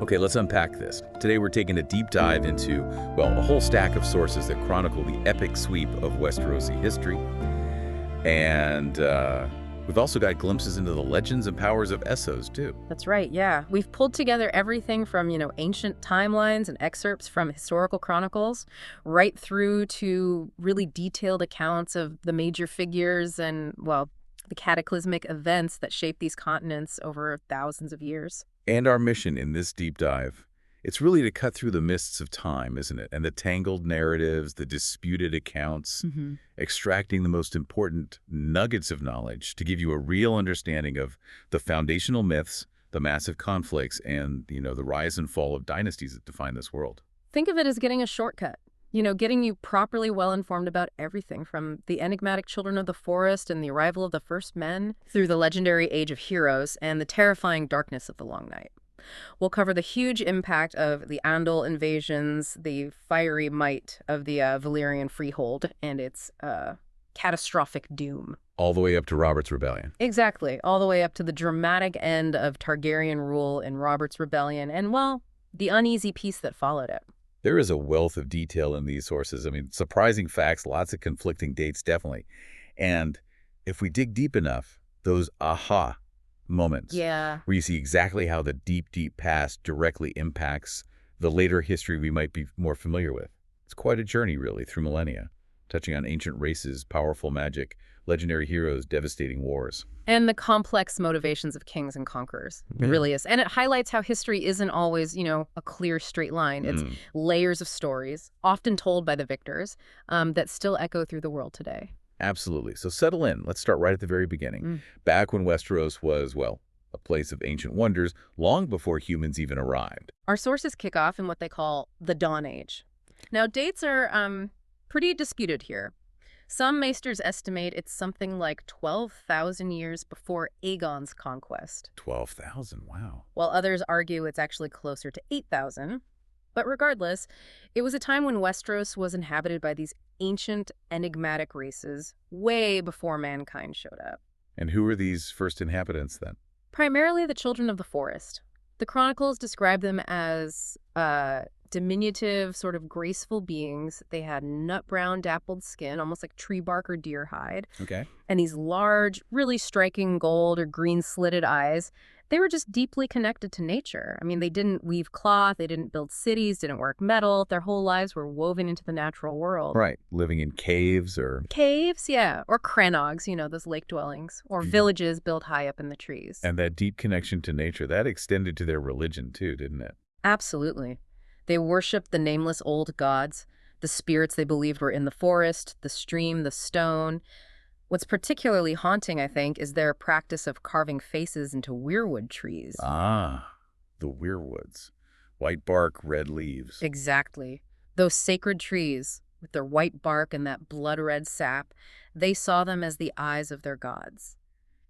Okay, let's unpack this. Today we're taking a deep dive into, well, a whole stack of sources that chronicle the epic sweep of Westerosi history. And we've also got glimpses into the legends and powers of Essos, too. That's right, yeah. We've pulled together everything from, ancient timelines and excerpts from historical chronicles, right through to really detailed accounts of the major figures and, well, the cataclysmic events that shaped these continents over thousands of years. And our mission in this deep dive, it's really to cut through the mists of time, isn't it? And the tangled narratives, the disputed accounts, extracting the most important nuggets of knowledge to give you a real understanding of the foundational myths, the massive conflicts, and, the rise and fall of dynasties that define this world. Think of it as getting a shortcut. Getting you properly well-informed about everything from the enigmatic children of the forest and the arrival of the first men through the legendary age of heroes and the terrifying darkness of the Long Night. We'll cover the huge impact of the Andal invasions, the fiery might of the Valyrian freehold, and its catastrophic doom. All the way up to Robert's Rebellion. Exactly, all the way up to the dramatic end of Targaryen rule in Robert's Rebellion and, well, the uneasy peace that followed it. There is a wealth of detail in these sources. Surprising facts, lots of conflicting dates, definitely. And if we dig deep enough, those aha moments where you see exactly how the deep, deep past directly impacts the later history we might be more familiar with. It's quite a journey, really, through millennia, touching on ancient races, powerful magic, legendary heroes, devastating wars. And the complex motivations of kings and conquerors. It really is. And it highlights how history isn't always, a clear straight line. It's layers of stories, often told by the victors, that still echo through the world today. Absolutely. So settle in. Let's start right at the very beginning. Back when Westeros was, well, a place of ancient wonders, long before humans even arrived. Our sources kick off in what they call the Dawn Age. Now, dates are pretty disputed here. Some maesters estimate it's something like 12,000 years before Aegon's conquest. 12,000, wow. While others argue it's actually closer to 8,000. But regardless, it was a time when Westeros was inhabited by these ancient, enigmatic races way before mankind showed up. And who were these first inhabitants then? Primarily the children of the forest. The chronicles describe them as diminutive, sort of graceful beings. They had nut-brown dappled skin, almost like tree bark or deer hide. Okay. And these large, really striking gold or green slitted eyes. They were just deeply connected to nature. They didn't weave cloth, they didn't build cities, didn't work metal. Their whole lives were woven into the natural world. Right, living in caves or... Caves, yeah. Or crannogs, those lake dwellings. Or villages built high up in the trees. And that deep connection to nature, that extended to their religion too, didn't it? Absolutely. They worshipped the nameless old gods, the spirits they believed were in the forest, the stream, the stone. What's particularly haunting, I think, is their practice of carving faces into weirwood trees. Ah, the weirwoods. White bark, red leaves. Exactly. Those sacred trees, with their white bark and that blood-red sap, they saw them as the eyes of their gods.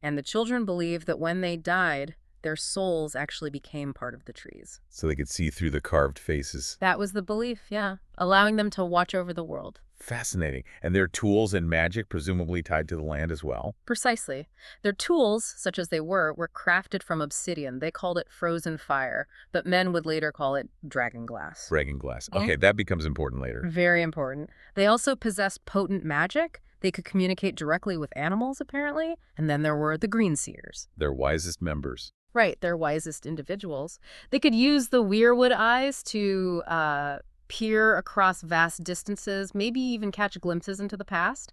And the children believed that when they died, their souls actually became part of the trees. So they could see through the carved faces. That was the belief, yeah. Allowing them to watch over the world. Fascinating. And their tools and magic presumably tied to the land as well? Precisely. Their tools, such as they were crafted from obsidian. They called it frozen fire, but men would later call it dragon glass. Dragon glass. Okay, that becomes important later. Very important. They also possessed potent magic. They could communicate directly with animals, apparently. And then there were the green seers. Their wisest members. Right, their wisest individuals. They could use the weirwood eyes to peer across vast distances, maybe even catch glimpses into the past.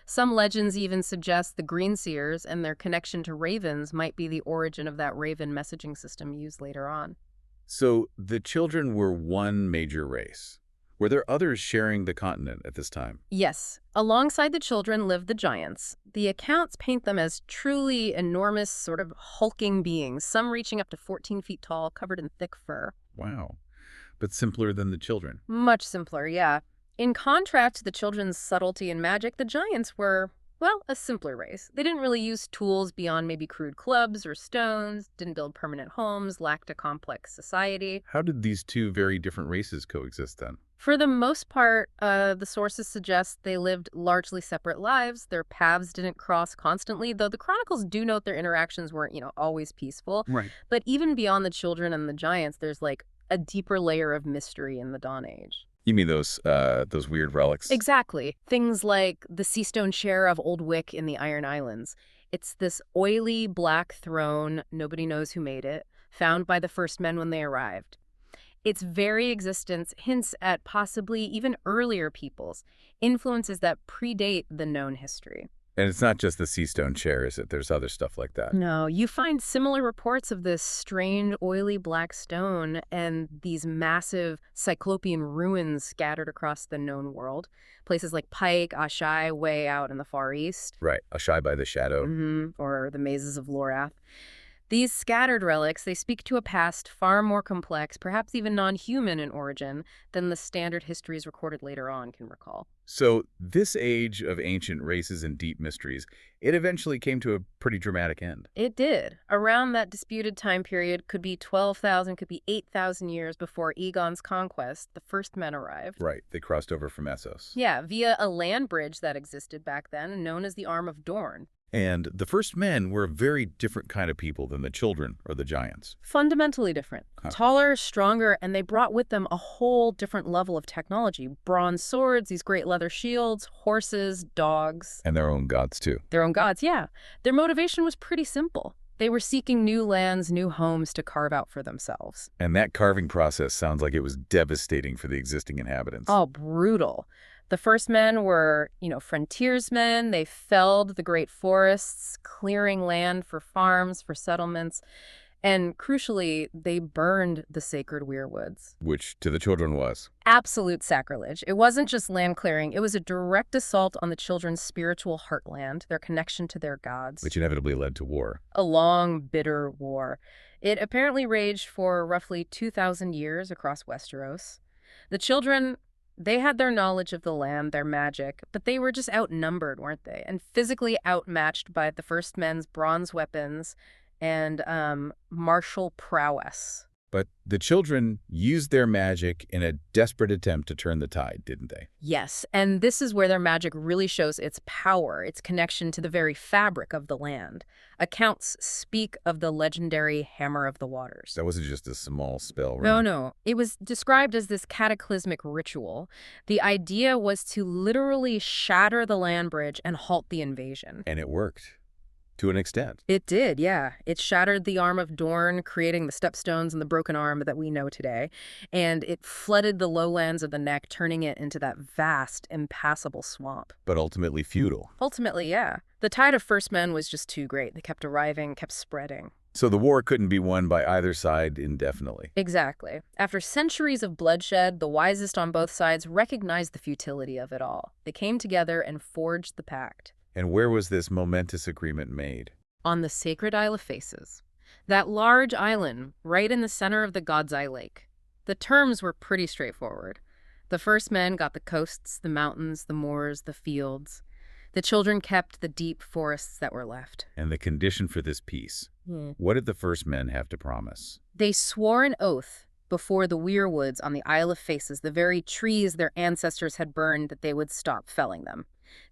Some legends even suggest the green seers and their connection to ravens might be the origin of that raven messaging system used later on. So the children were one major race. Were there others sharing the continent at this time? Yes. Alongside the children lived the giants. The accounts paint them as truly enormous, sort of hulking beings, some reaching up to 14 feet tall, covered in thick fur. Wow. But simpler than the children. Much simpler, yeah. In contrast to the children's subtlety and magic, the giants were, well, a simpler race. They didn't really use tools beyond maybe crude clubs or stones, didn't build permanent homes, lacked a complex society. How did these two very different races coexist then? For the most part, the sources suggest they lived largely separate lives. Their paths didn't cross constantly, though the chronicles do note their interactions weren't, always peaceful. Right. But even beyond the children and the giants, there's a deeper layer of mystery in the Dawn Age. You mean those weird relics? Exactly. Things like the sea stone chair of Old Wick in the Iron Islands. It's this oily black throne, nobody knows who made it, found by the first men when they arrived. Its very existence hints at possibly even earlier peoples, influences that predate the known history. And it's not just the sea stone chair, is it? There's other stuff like that. No, you find similar reports of this strange, oily black stone and these massive cyclopean ruins scattered across the known world. Places like Pike, Ashai, way out in the Far East. Right, Ashai by the Shadow. Or the mazes of Lorath. These scattered relics, they speak to a past far more complex, perhaps even non-human in origin, than the standard histories recorded later on can recall. So this age of ancient races and deep mysteries, it eventually came to a pretty dramatic end. It did. Around that disputed time period, could be 12,000, could be 8,000 years before Aegon's conquest, the first men arrived. Right, they crossed over from Essos. Yeah, via a land bridge that existed back then, known as the Arm of Dorne. And the first men were a very different kind of people than the children or the giants. Fundamentally different. Taller, stronger, and they brought with them a whole different level of technology. Bronze swords, these great leather shields, horses, dogs. And their own gods, too. Their own gods, yeah. Their motivation was pretty simple. They were seeking new lands, new homes to carve out for themselves. And that carving process sounds like it was devastating for the existing inhabitants. Oh, brutal. The first men were, frontiersmen. They felled the great forests, clearing land for farms, for settlements. And crucially, they burned the sacred weirwoods. Which to the children was? Absolute sacrilege. It wasn't just land clearing. It was a direct assault on the children's spiritual heartland, their connection to their gods. Which inevitably led to war. A long, bitter war. It apparently raged for roughly 2,000 years across Westeros. The children, they had their knowledge of the land, their magic, but they were just outnumbered, weren't they? And physically outmatched by the first men's bronze weapons and martial prowess. But the children used their magic in a desperate attempt to turn the tide, didn't they? Yes, and this is where their magic really shows its power, its connection to the very fabric of the land. Accounts speak of the legendary Hammer of the Waters. That wasn't just a small spell, right? No. It was described as this cataclysmic ritual. The idea was to literally shatter the land bridge and halt the invasion. And it worked. To an extent. It did, yeah. It shattered the Arm of Dorne, creating the stepstones and the broken arm that we know today. And it flooded the lowlands of the Neck, turning it into that vast, impassable swamp. But ultimately futile. Ultimately, yeah. The tide of first men was just too great. They kept arriving, kept spreading. So the war couldn't be won by either side indefinitely. Exactly. After centuries of bloodshed, the wisest on both sides recognized the futility of it all. They came together and forged the pact. And where was this momentous agreement made? On the sacred Isle of Faces. That large island right in the center of the God's Eye Lake. The terms were pretty straightforward. The first men got the coasts, the mountains, the moors, the fields. The children kept the deep forests that were left. And the condition for this peace? What did the first men have to promise? They swore an oath before the weirwoods on the Isle of Faces, the very trees their ancestors had burned, that they would stop felling them.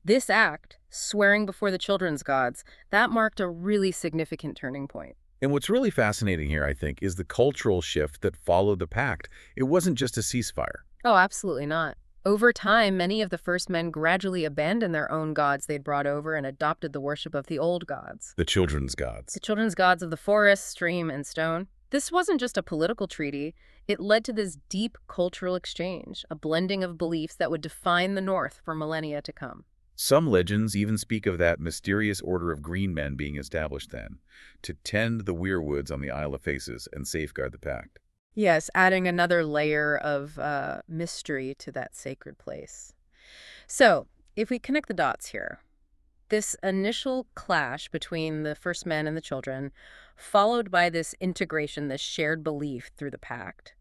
This act, swearing before the children's gods, that marked a really significant turning point. And what's really fascinating here, I think, is the cultural shift that followed the pact. It wasn't just a ceasefire. Oh, absolutely not. Over time, many of the first men gradually abandoned their own gods they'd brought over and adopted the worship of the old gods. The children's gods. The children's gods of the forest, stream, and stone. This wasn't just a political treaty. It led to this deep cultural exchange, a blending of beliefs that would define the North for millennia to come. Some legends even speak of that mysterious order of green men being established then, to tend the weirwoods on the Isle of Faces and safeguard the pact. Yes, adding another layer of mystery to that sacred place. So, if we connect the dots here, this initial clash between the first men and the children, followed by this integration, this shared belief through the pact,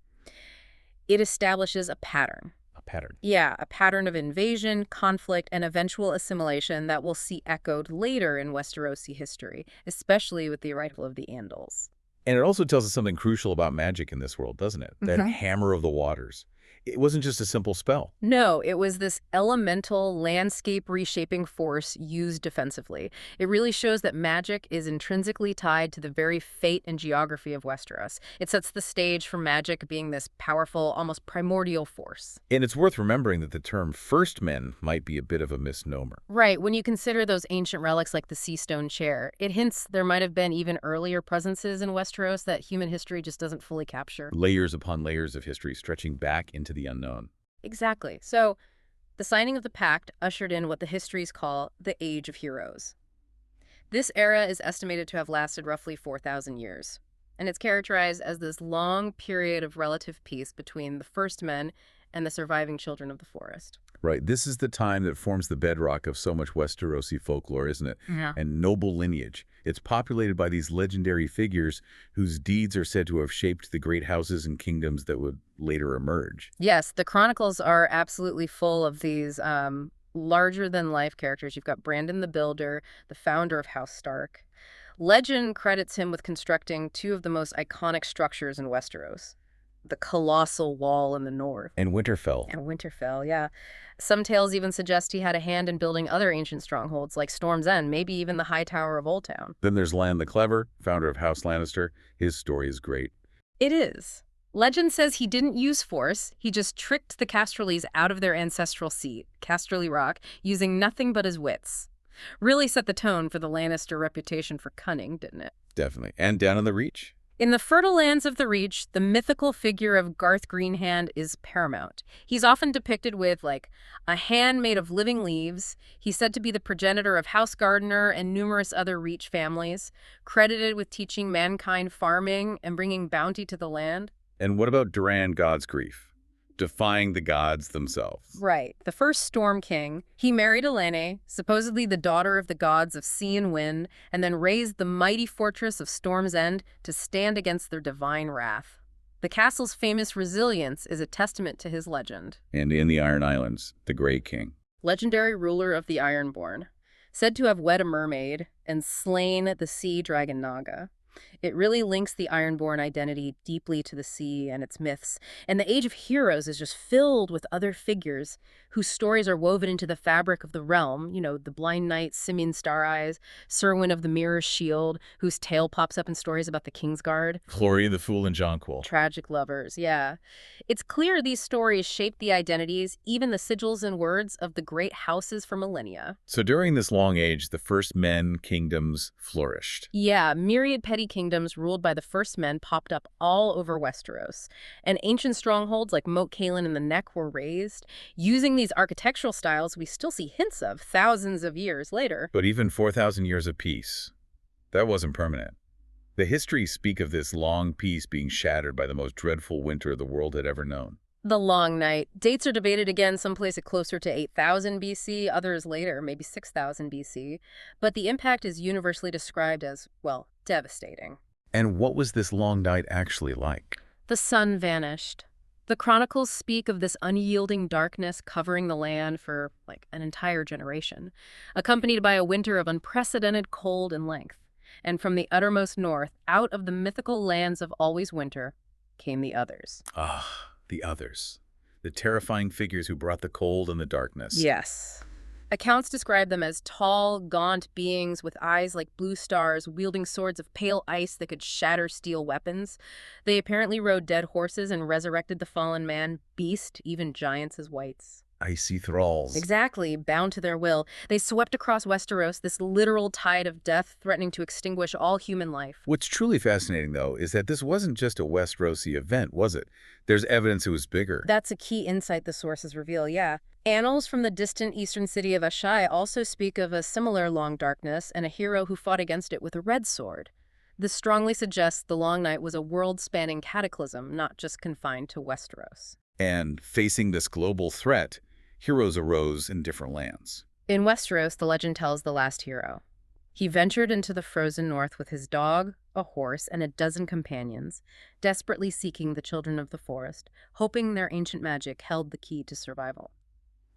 it establishes a pattern. A pattern. Yeah, a pattern of invasion, conflict, and eventual assimilation that we'll see echoed later in Westerosi history, especially with the arrival of the Andals. And it also tells us something crucial about magic in this world, doesn't it? That hammer of the waters. It wasn't just a simple spell. No, it was this elemental landscape reshaping force used defensively. It really shows that magic is intrinsically tied to the very fate and geography of Westeros. It sets the stage for magic being this powerful, almost primordial force. And it's worth remembering that the term First Men might be a bit of a misnomer. Right, when you consider those ancient relics like the Sea Stone chair, it hints there might have been even earlier presences in Westeros that human history just doesn't fully capture. Layers upon layers of history stretching back into the unknown. Exactly. So, the signing of the pact ushered in what the histories call the Age of Heroes. This era is estimated to have lasted roughly 4,000 years, and it's characterized as this long period of relative peace between the First Men and the surviving children of the forest. Right. This is the time that forms the bedrock of so much Westerosi folklore, isn't it? Yeah. And noble lineage. It's populated by these legendary figures whose deeds are said to have shaped the great houses and kingdoms that would later emerge. Yes, the chronicles are absolutely full of these larger-than-life characters. You've got Brandon the Builder, the founder of House Stark. Legend credits him with constructing two of the most iconic structures in Westeros. The colossal wall in the north. And Winterfell. And Winterfell, yeah. Some tales even suggest he had a hand in building other ancient strongholds like Storm's End, maybe even the High Tower of Old Town. Then there's Lan the Clever, founder of House Lannister. His story is great. It is. Legend says he didn't use force, he just tricked the Casterlys out of their ancestral seat, Casterly Rock, using nothing but his wits. Really set the tone for the Lannister reputation for cunning, didn't it? Definitely. And down in the Reach? In the fertile lands of the Reach, the mythical figure of Garth Greenhand is paramount. He's often depicted with, like, a hand made of living leaves. He's said to be the progenitor of House Gardener and numerous other Reach families, credited with teaching mankind farming and bringing bounty to the land. And what about Duran God's Grief? Defying the gods themselves. Right. The first Storm King, he married Elene, supposedly the daughter of the gods of sea and wind, and then raised the mighty fortress of Storm's End to stand against their divine wrath. The castle's famous resilience is a testament to his legend. And in the Iron Islands, the Grey King. Legendary ruler of the Ironborn, said to have wed a mermaid and slain the sea dragon Naga. It really links the Ironborn identity deeply to the sea and its myths, and the Age of Heroes is just filled with other figures whose stories are woven into the fabric of the realm. You know, the Blind Knight, Simeon Stareyes, Serwyn of the Mirror's Shield, whose tale pops up in stories about the Kingsguard. Clory the Fool and Jonquil. Tragic lovers, yeah. It's clear these stories shape the identities, even the sigils and words of the great houses for millennia. So during this long age, the First Men kingdoms flourished. Yeah, myriad petty kingdoms ruled by the First Men popped up all over Westeros, and ancient strongholds like Moat Cailin and the Neck were raised. Using these architectural styles we still see hints of thousands of years later. But even 4,000 years of peace, that wasn't permanent. The histories speak of this long peace being shattered by the most dreadful winter the world had ever known. The Long Night. Dates are debated again, some place it closer to 8,000 BC, others later, maybe 6,000 BC. But the impact is universally described as, well, devastating. And what was this long night actually like? The sun vanished. The chronicles speak of this unyielding darkness covering the land for, like, an entire generation, accompanied by a winter of unprecedented cold and length. And from the uttermost north, out of the mythical lands of always winter, came the Others. Ah, the Others. The terrifying figures who brought the cold and the darkness. Yes. Accounts describe them as tall, gaunt beings with eyes like blue stars, wielding swords of pale ice that could shatter steel weapons. They apparently rode dead horses and resurrected the fallen man, beast, even giants as wights. Icy thralls. Exactly, bound to their will. They swept across Westeros, this literal tide of death threatening to extinguish all human life. What's truly fascinating, though, is that this wasn't just a Westerosi event, was it? There's evidence it was bigger. That's a key insight the sources reveal, yeah. Annals from the distant eastern city of Ashai also speak of a similar long darkness and a hero who fought against it with a red sword. This strongly suggests the Long Night was a world-spanning cataclysm, not just confined to Westeros. And facing this global threat, heroes arose in different lands. In Westeros, the legend tells the last hero. He ventured into the frozen north with his dog, a horse, and a dozen companions, desperately seeking the children of the forest, hoping their ancient magic held the key to survival.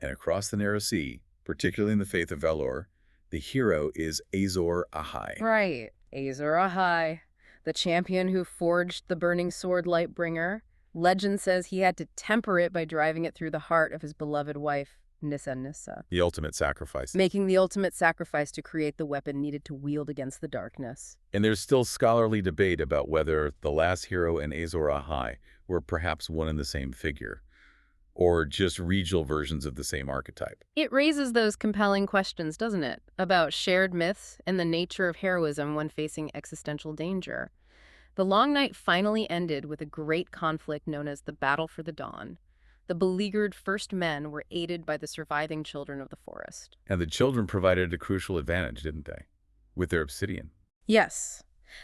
And across the narrow sea, particularly in the faith of Valor, the hero is Azor Ahai. Right, Azor Ahai, the champion who forged the burning sword Lightbringer, Legend says he had to temper it by driving it through the heart of his beloved wife, Nissa, The ultimate sacrifice. making the ultimate sacrifice to create the weapon needed to wield against the darkness. And there's still scholarly debate about whether the last hero and Azor Ahai were perhaps one and the same figure, or just regional versions of the same archetype. It raises those compelling questions, doesn't it, about shared myths and the nature of heroism when facing existential danger. The Long Night finally ended with a great conflict known as the Battle for the Dawn. The beleaguered First Men were aided by the surviving children of the forest. And the children provided a crucial advantage, didn't they? With their obsidian. Yes.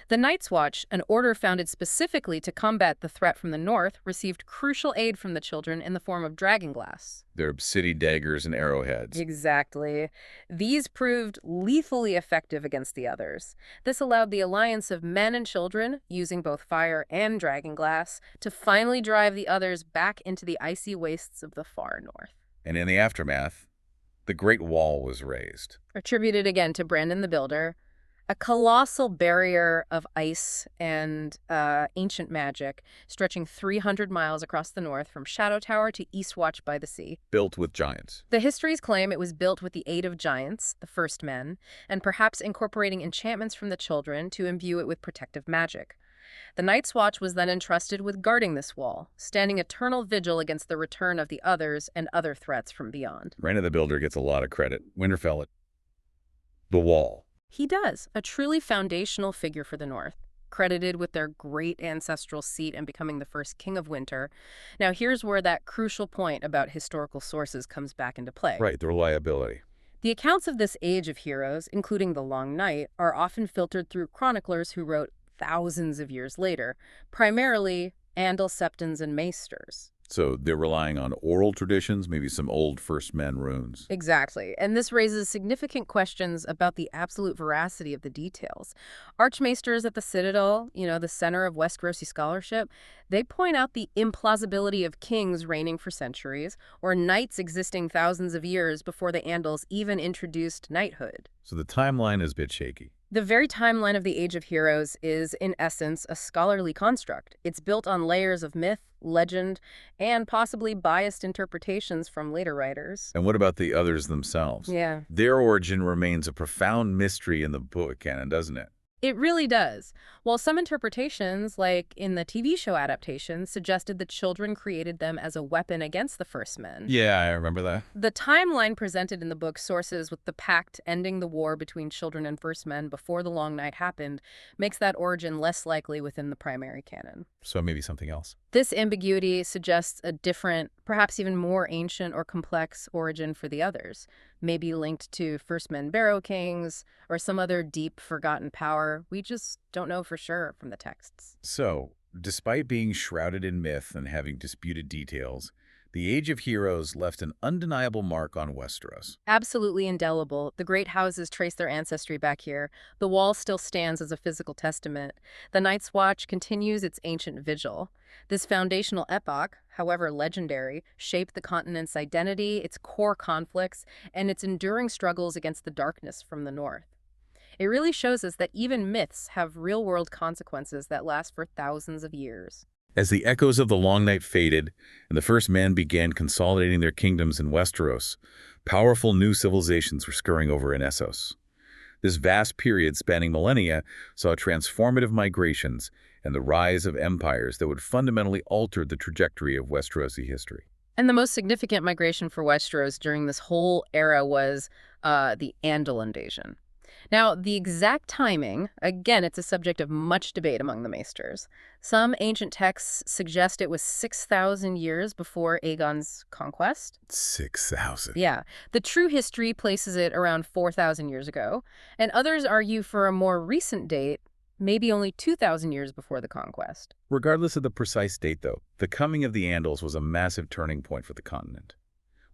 The Night's Watch, an order founded specifically to combat the threat from the north, received crucial aid from the children in the form of dragonglass. Their obsidian daggers and arrowheads. Exactly. These proved lethally effective against the others. This allowed the alliance of men and children, using both fire and dragonglass, to finally drive the others back into the icy wastes of the far north. And in the aftermath, the Great Wall was raised. Attributed again to Brandon the Builder, a colossal barrier of ice and ancient magic stretching 300 miles across the north from Shadow Tower to Eastwatch by the Sea. Built with giants. The histories claim it was built with the aid of giants, the First Men, and perhaps incorporating enchantments from the children to imbue it with protective magic. The Night's Watch was then entrusted with guarding this wall, standing eternal vigil against the return of the others and other threats from beyond. Brandon the Builder gets a lot of credit. Winterfell, the wall. He does, a truly foundational figure for the North, credited with their great ancestral seat and becoming the first king of winter. Now here's where that crucial point about historical sources comes back into play. Right, the reliability. The accounts of this age of heroes, including the Long Night, are often filtered through chroniclers who wrote thousands of years later, primarily Andal septons and maesters. So they're relying on oral traditions, maybe some old First Men runes. Exactly. And this raises significant questions about the absolute veracity of the details. Archmaesters at the Citadel, the center of Westerosi scholarship, they point out the implausibility of kings reigning for centuries, or knights existing thousands of years before the Andals even introduced knighthood. So the timeline is a bit shaky. The very timeline of the Age of Heroes is, in essence, a scholarly construct. It's built on layers of myth, legend, and possibly biased interpretations from later writers. And what about the others themselves? Yeah. Their origin remains a profound mystery in the book canon, doesn't it? It really does. While some interpretations, like in the TV show adaptation, suggested the children created them as a weapon against the First Men. Yeah, I remember that. The timeline presented in the book sources with the pact ending the war between children and First Men before the Long Night happened makes that origin less likely within the primary canon. So maybe something else. This ambiguity suggests a different, perhaps even more ancient or complex origin for the others, maybe linked to First Men Barrow Kings or some other deep forgotten power. We just don't know for sure from the texts. So, despite being shrouded in myth and having disputed details, the Age of Heroes left an undeniable mark on Westeros. Absolutely indelible. The great houses trace their ancestry back here. The wall still stands as a physical testament. The Night's Watch continues its ancient vigil. This foundational epoch, however legendary, shaped the continent's identity, its core conflicts, and its enduring struggles against the darkness from the north. It really shows us that even myths have real-world consequences that last for thousands of years. As the echoes of the Long Night faded and the First Men began consolidating their kingdoms in Westeros, powerful new civilizations were scurrying over in Essos. This vast period spanning millennia saw transformative migrations and the rise of empires that would fundamentally alter the trajectory of Westerosi history. And the most significant migration for Westeros during this whole era was the Andal invasion. Now, the exact timing, again, it's a subject of much debate among the maesters. Some ancient texts suggest it was 6,000 years before Aegon's conquest. 6,000. Yeah. The true history places it around 4,000 years ago, and others argue for a more recent date, maybe only 2,000 years before the conquest. Regardless of the precise date, though, the coming of the Andals was a massive turning point for the continent.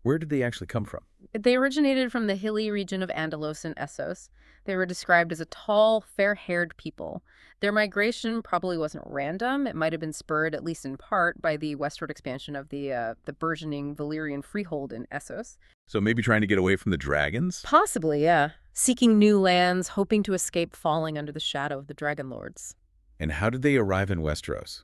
Where did they actually come from? They originated from the hilly region of Andalos and Essos. They were described as a tall, fair-haired people. Their migration probably wasn't random. It might have been spurred, at least in part, by the westward expansion of the burgeoning Valyrian freehold in Essos. So maybe trying to get away from the dragons? Possibly, yeah. Seeking new lands, hoping to escape falling under the shadow of the Dragon Lords. And how did they arrive in Westeros?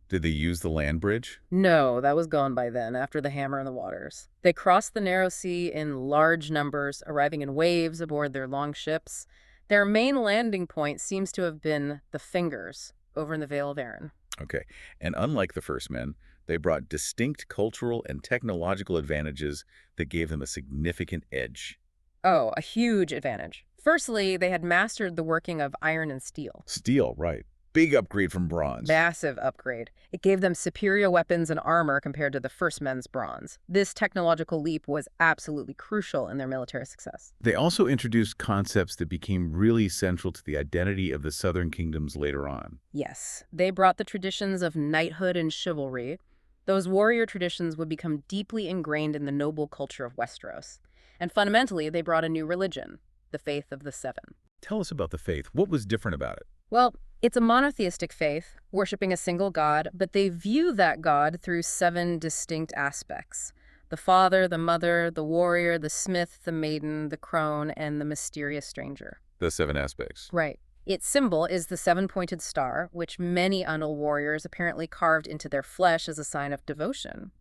Did they use the land bridge? No, that was gone by then, after the Hammer in the Waters. They crossed the Narrow Sea in large numbers, arriving in waves aboard their long ships. Their main landing point seems to have been the Fingers, over in the Vale of Arryn. Okay. And unlike the first men, they brought distinct cultural and technological advantages that gave them a significant edge. Oh, a huge advantage. Firstly, they had mastered the working of iron and steel. Steel, right. Big upgrade from bronze. Massive upgrade. It gave them superior weapons and armor compared to the first men's bronze. This technological leap was absolutely crucial in their military success. They also introduced concepts that became really central to the identity of the southern kingdoms later on. Yes, they brought the traditions of knighthood and chivalry. Those warrior traditions would become deeply ingrained in the noble culture of Westeros. And fundamentally, they brought a new religion, the faith of the Seven. Tell us about the faith. What was different about it? Well, it's a monotheistic faith, worshiping a single god, but they view that god through 7 distinct aspects: the father, the mother, the warrior, the smith, the maiden, the crone, and the mysterious stranger. The 7 aspects. Right. Its symbol is the 7-pointed star, which many Andal warriors apparently carved into their flesh as a sign of devotion.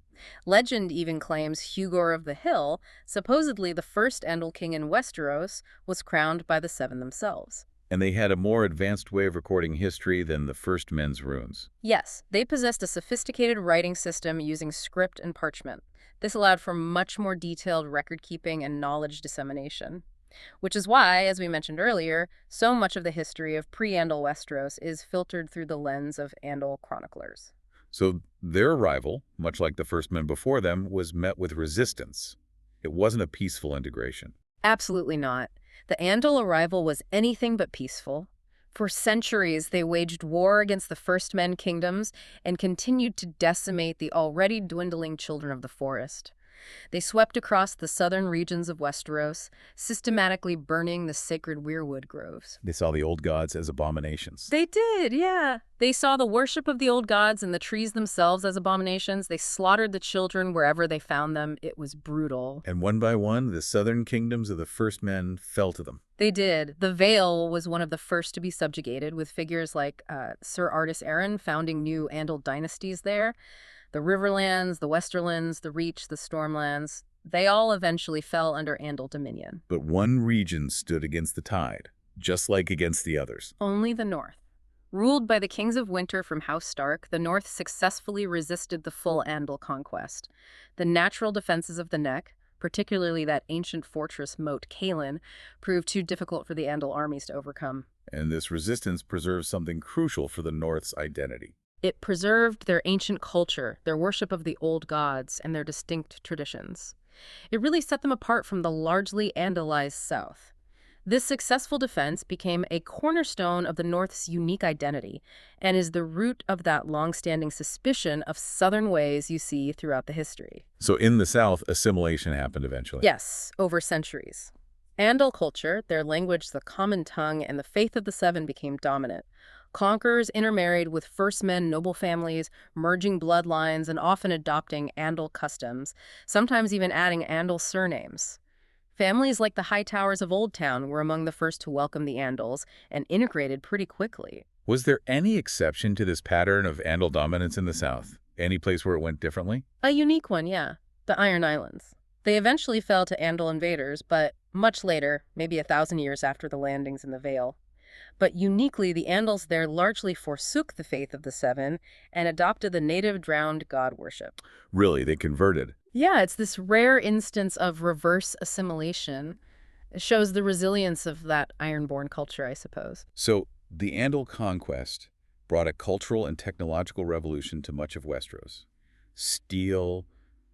Legend even claims Hugor of the Hill, supposedly the first Andal king in Westeros, was crowned by the 7 themselves. And they had a more advanced way of recording history than the first men's runes. Yes, they possessed a sophisticated writing system using script and parchment. This allowed for much more detailed record-keeping and knowledge dissemination. Which is why, as we mentioned earlier, so much of the history of pre-Andal Westeros is filtered through the lens of Andal chroniclers. So their arrival, much like the first men before them, was met with resistance. It wasn't a peaceful integration. Absolutely not. The Andal arrival was anything but peaceful. For centuries, they waged war against the First Men kingdoms and continued to decimate the already dwindling Children of the Forest. They swept across the southern regions of Westeros, systematically burning the sacred weirwood groves. They saw the old gods as abominations. They did, yeah. They saw the worship of the old gods and the trees themselves as abominations. They slaughtered the children wherever they found them. It was brutal. And one by one, the southern kingdoms of the first men fell to them. They did. The Vale was one of the first to be subjugated, with figures like Sir Ardys Arryn founding new Andal dynasties there. The Riverlands, the Westerlands, the Reach, the Stormlands, they all eventually fell under Andal dominion. But one region stood against the tide, just like against the others. Only the North. Ruled by the Kings of Winter from House Stark, the North successfully resisted the full Andal conquest. The natural defenses of the Neck, particularly that ancient fortress moat Kaelin, proved too difficult for the Andal armies to overcome. And this resistance preserved something crucial for the North's identity. It preserved their ancient culture, their worship of the old gods, and their distinct traditions. It really set them apart from the largely Andalized South. This successful defense became a cornerstone of the North's unique identity and is the root of that long-standing suspicion of Southern ways you see throughout the history. So in the South, assimilation happened eventually. Yes, over centuries. Andal culture, their language, the common tongue, and the faith of the 7 became dominant. Conquerors intermarried with first men noble families, merging bloodlines and often adopting Andal customs, sometimes even adding Andal surnames. Families like the Hightowers of Old Town were among the first to welcome the Andals and integrated pretty quickly. Was there any exception to this pattern of Andal dominance in the South? Any place where it went differently? A unique one, yeah. The Iron Islands. They eventually fell to Andal invaders, but much later, maybe 1,000 years after the landings in the Vale. But uniquely, the Andals there largely forsook the faith of the 7 and adopted the native drowned god worship. Really, they converted? Yeah, it's this rare instance of reverse assimilation. It shows the resilience of that ironborn culture, I suppose. So, the Andal conquest brought a cultural and technological revolution to much of Westeros. Steel,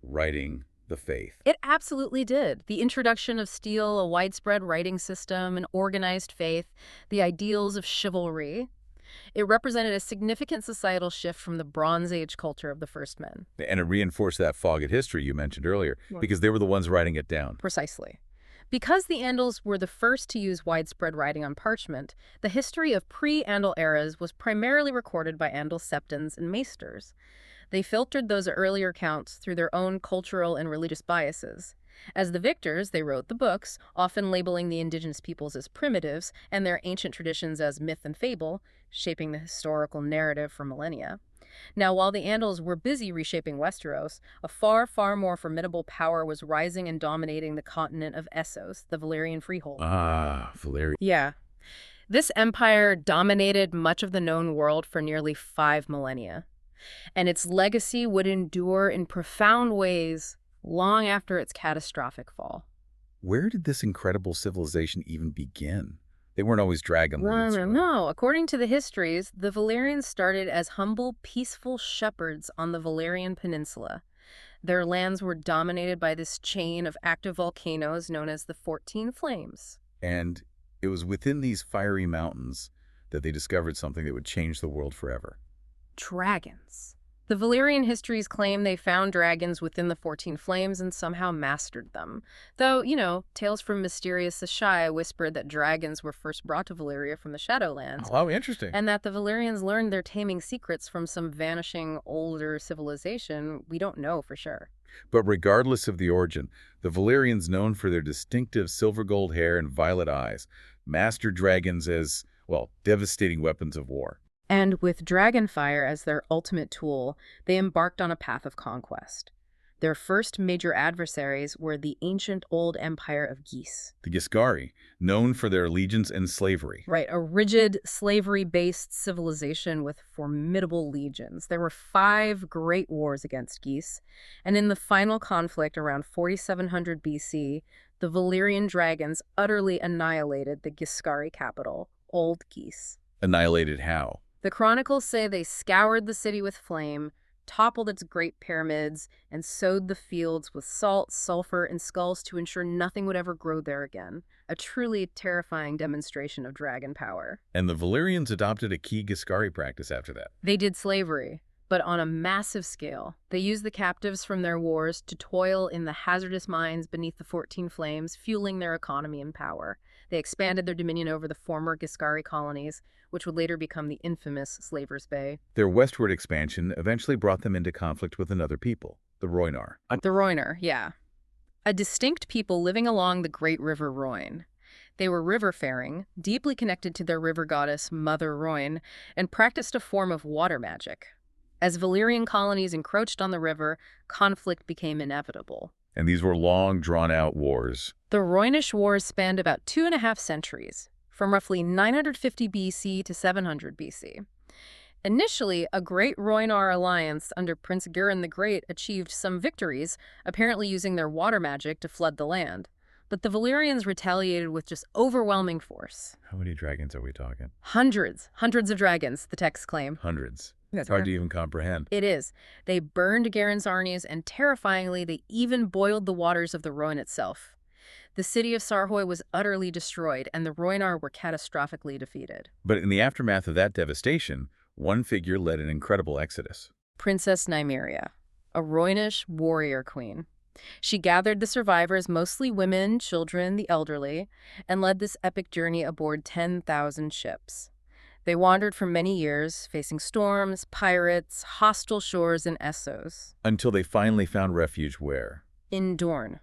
writing, the faith. It absolutely did. The introduction of steel, a widespread writing system, an organized faith, the ideals of chivalry. It represented a significant societal shift from the Bronze Age culture of the first men. And it reinforced that fog of history you mentioned earlier, because they were the ones writing it down. Precisely. Because the Andals were the first to use widespread writing on parchment, the history of pre-Andal eras was primarily recorded by Andal septons and maesters. They filtered those earlier accounts through their own cultural and religious biases. As the victors, they wrote the books, often labeling the indigenous peoples as primitives and their ancient traditions as myth and fable, shaping the historical narrative for millennia. Now, while the Andals were busy reshaping Westeros, a far, far more formidable power was rising and dominating the continent of Essos, the Valyrian freehold. Ah, Valyrian. Yeah. This empire dominated much of the known world for nearly 5 millennia, and its legacy would endure in profound ways long after its catastrophic fall. Where did this incredible civilization even begin? They weren't always dragon lords, right? No. According to the histories, the Valyrians started as humble, peaceful shepherds on the Valyrian Peninsula. Their lands were dominated by this chain of active volcanoes known as the 14 Flames. And it was within these fiery mountains that they discovered something that would change the world forever. Dragons. The Valyrian histories claim they found dragons within the 14 Flames and somehow mastered them. Though, tales from mysterious Ashai whispered that dragons were first brought to Valyria from the Shadowlands. Oh, interesting. And that the Valyrians learned their taming secrets from some vanishing older civilization. We don't know for sure. But regardless of the origin, the Valyrians, known for their distinctive silver gold hair and violet eyes, mastered dragons as, well, devastating weapons of war. And with dragonfire as their ultimate tool, they embarked on a path of conquest. Their first major adversaries were the ancient old empire of Ghis. The Giscari, known for their allegiance and slavery. Right, a rigid, slavery-based civilization with formidable legions. There were 5 great wars against Ghis, and in the final conflict around 4700 BC, the Valyrian dragons utterly annihilated the Giscari capital, Old Ghis. Annihilated how? The chronicles say they scoured the city with flame, toppled its great pyramids, and sowed the fields with salt, sulfur, and skulls to ensure nothing would ever grow there again. A truly terrifying demonstration of dragon power. And the Valyrians adopted a key Giscari practice after that. They did slavery, but on a massive scale. They used the captives from their wars to toil in the hazardous mines beneath the 14 Flames, fueling their economy and power. They expanded their dominion over the former Giscari colonies, which would later become the infamous Slaver's Bay. Their westward expansion eventually brought them into conflict with another people, the Rhoynar. The Rhoynar, yeah. A distinct people living along the great river Rhoyne. They were river-faring, deeply connected to their river goddess Mother Rhoyne, and practiced a form of water magic. As Valyrian colonies encroached on the river, conflict became inevitable. And these were long, drawn-out wars. The Rhoynish Wars spanned about 2.5 centuries, from roughly 950 BC to 700 BC. Initially, a great Rhoynar alliance under Prince Geraint the Great achieved some victories, apparently using their water magic to flood the land. But the Valyrians retaliated with just overwhelming force. How many dragons are we talking? Hundreds of dragons, the texts claim. Hundreds. It's hard to even comprehend. It is. They burned Geraint's armies, and terrifyingly, they even boiled the waters of the Rhone itself. The city of Sarhoy was utterly destroyed, and the Rhoynar were catastrophically defeated. But in the aftermath of that devastation, one figure led an incredible exodus. Princess Nymeria, a Rhoynish warrior queen. She gathered the survivors, mostly women, children, the elderly, and led this epic journey aboard 10,000 ships. They wandered for many years, facing storms, pirates, hostile shores in Essos. Until they finally found refuge where? In Dorne,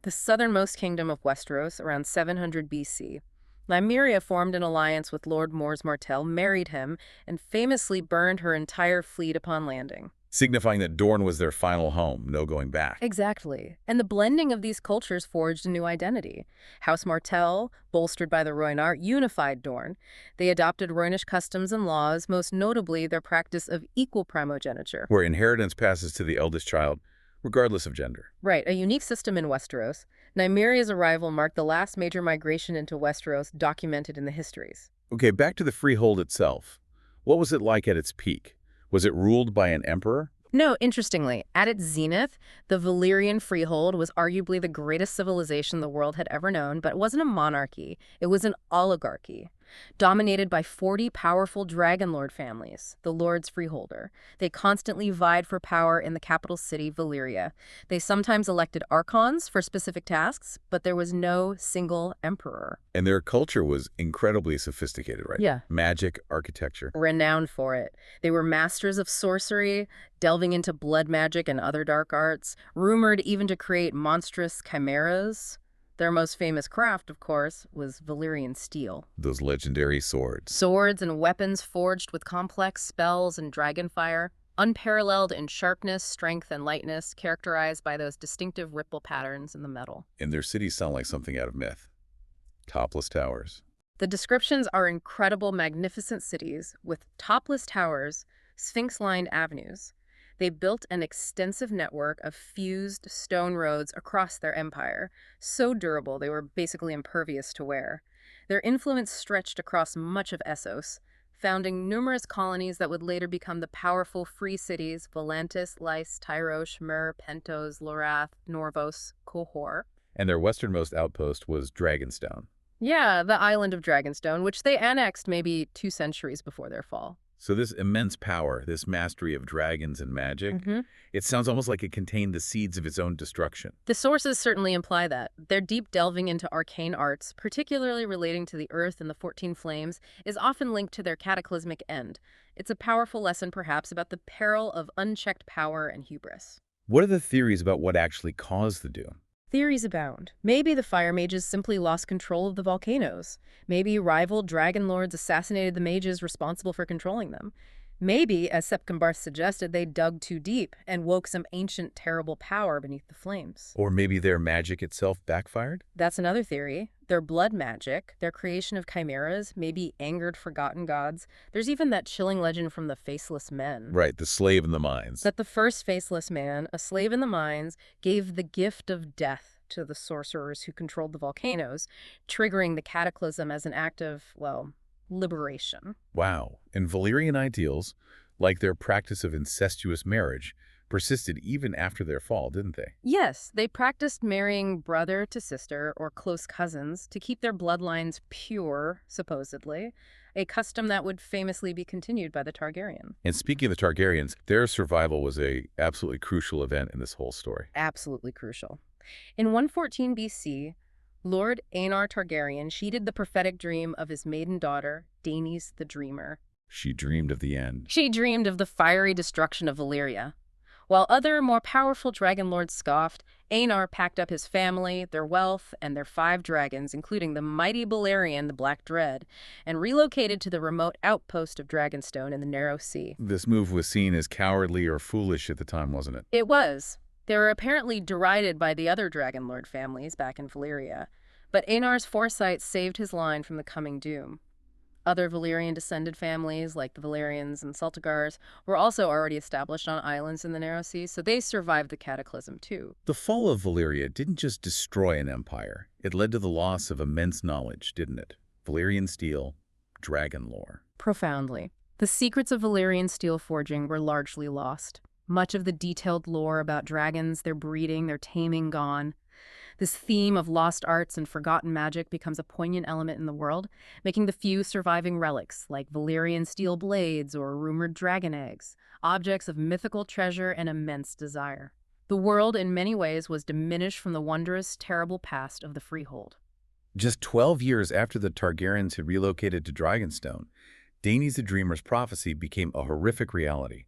the southernmost kingdom of Westeros, around 700 BC. Nymeria formed an alliance with Lord Mors Martell, married him, and famously burned her entire fleet upon landing. Signifying that Dorne was their final home, no going back. Exactly. And the blending of these cultures forged a new identity. House Martell, bolstered by the Rhoynar, unified Dorne. They adopted Rhoynish customs and laws, most notably their practice of equal primogeniture. Where inheritance passes to the eldest child, regardless of gender. Right, a unique system in Westeros. Nymeria's arrival marked the last major migration into Westeros documented in the histories. Okay, back to the freehold itself. What was it like at its peak? Was it ruled by an emperor? No, interestingly, at its zenith, the Valyrian freehold was arguably the greatest civilization the world had ever known, but it wasn't a monarchy. It was an oligarchy, dominated by 40 powerful dragonlord families, the Lord's Freeholder. They constantly vied for power in the capital city, Valyria. They sometimes elected archons for specific tasks, but there was no single emperor. And their culture was incredibly sophisticated, right? Yeah. Magic, architecture. Renowned for it. They were masters of sorcery, delving into blood magic and other dark arts, rumored even to create monstrous chimeras. Their most famous craft, of course, was Valyrian steel. Those legendary swords. Swords and weapons forged with complex spells and dragonfire. unparalleled in sharpness, strength, and lightness, characterized by those distinctive ripple patterns in the metal. And their cities sound like something out of myth. Topless towers. The descriptions are incredible, magnificent cities with topless towers, sphinx-lined avenues. They built an extensive network of fused stone roads across their empire, so durable they were basically impervious to wear. Their influence stretched across much of Essos, founding numerous colonies that would later become the powerful free cities Volantis, Lys, Tyrosh, Myr, Pentos, Lorath, Norvos, Qohor. And their westernmost outpost was Dragonstone. Yeah, the island of Dragonstone, which they annexed maybe 2 centuries before their fall. So this immense power, this mastery of dragons and magic, it sounds almost like it contained the seeds of its own destruction. The sources certainly imply that. Their deep delving into arcane arts, particularly relating to the Earth and the 14 Flames, is often linked to their cataclysmic end. It's a powerful lesson, perhaps, about the peril of unchecked power and hubris. What are the theories about what actually caused the doom? Theories abound. Maybe the fire mages simply lost control of the volcanoes. Maybe rival dragon lords assassinated the mages responsible for controlling them. Maybe, as Sepkenbarth suggested, they dug too deep and woke some ancient, terrible power beneath the flames. Or maybe their magic itself backfired? That's another theory. Their blood magic, their creation of chimeras, maybe angered forgotten gods. There's even that chilling legend from the Faceless Men. Right, the slave in the mines. That the first Faceless Man, a slave in the mines, gave the gift of death to the sorcerers who controlled the volcanoes, triggering the cataclysm as an act of, well, liberation. Wow. And Valyrian ideals, like their practice of incestuous marriage, persisted even after their fall, didn't they? Yes, they practiced marrying brother to sister or close cousins to keep their bloodlines pure, supposedly, a custom that would famously be continued by the Targaryen. And speaking of the Targaryens, their survival was a absolutely crucial event in this whole story. Absolutely crucial. In 114 BC, Lord Aenar Targaryen sheeted the prophetic dream of his maiden daughter, Daenys the Dreamer. She dreamed of the end. She dreamed of the fiery destruction of Valyria. While other, more powerful dragon lords scoffed, Aenar packed up his family, their wealth, and their 5 dragons, including the mighty Balerion, the Black Dread, and relocated to the remote outpost of Dragonstone in the Narrow Sea. This move was seen as cowardly or foolish at the time, wasn't it? It was. They were apparently derided by the other dragon lord families back in Valyria, but Aenar's foresight saved his line from the coming doom. Other Valyrian-descended families, like the Valerians and Celtigars, were also already established on islands in the Narrow Sea, so they survived the cataclysm too. The fall of Valyria didn't just destroy an empire. It led to the loss of immense knowledge, didn't it? Valyrian steel, dragon lore. Profoundly. The secrets of Valyrian steel forging were largely lost. Much of the detailed lore about dragons, their breeding, their taming gone. This theme of lost arts and forgotten magic becomes a poignant element in the world, making the few surviving relics, like Valyrian steel blades or rumored dragon eggs, objects of mythical treasure and immense desire. The world, in many ways, was diminished from the wondrous, terrible past of the Freehold. Just 12 years after the Targaryens had relocated to Dragonstone, Daenys the Dreamer's prophecy became a horrific reality.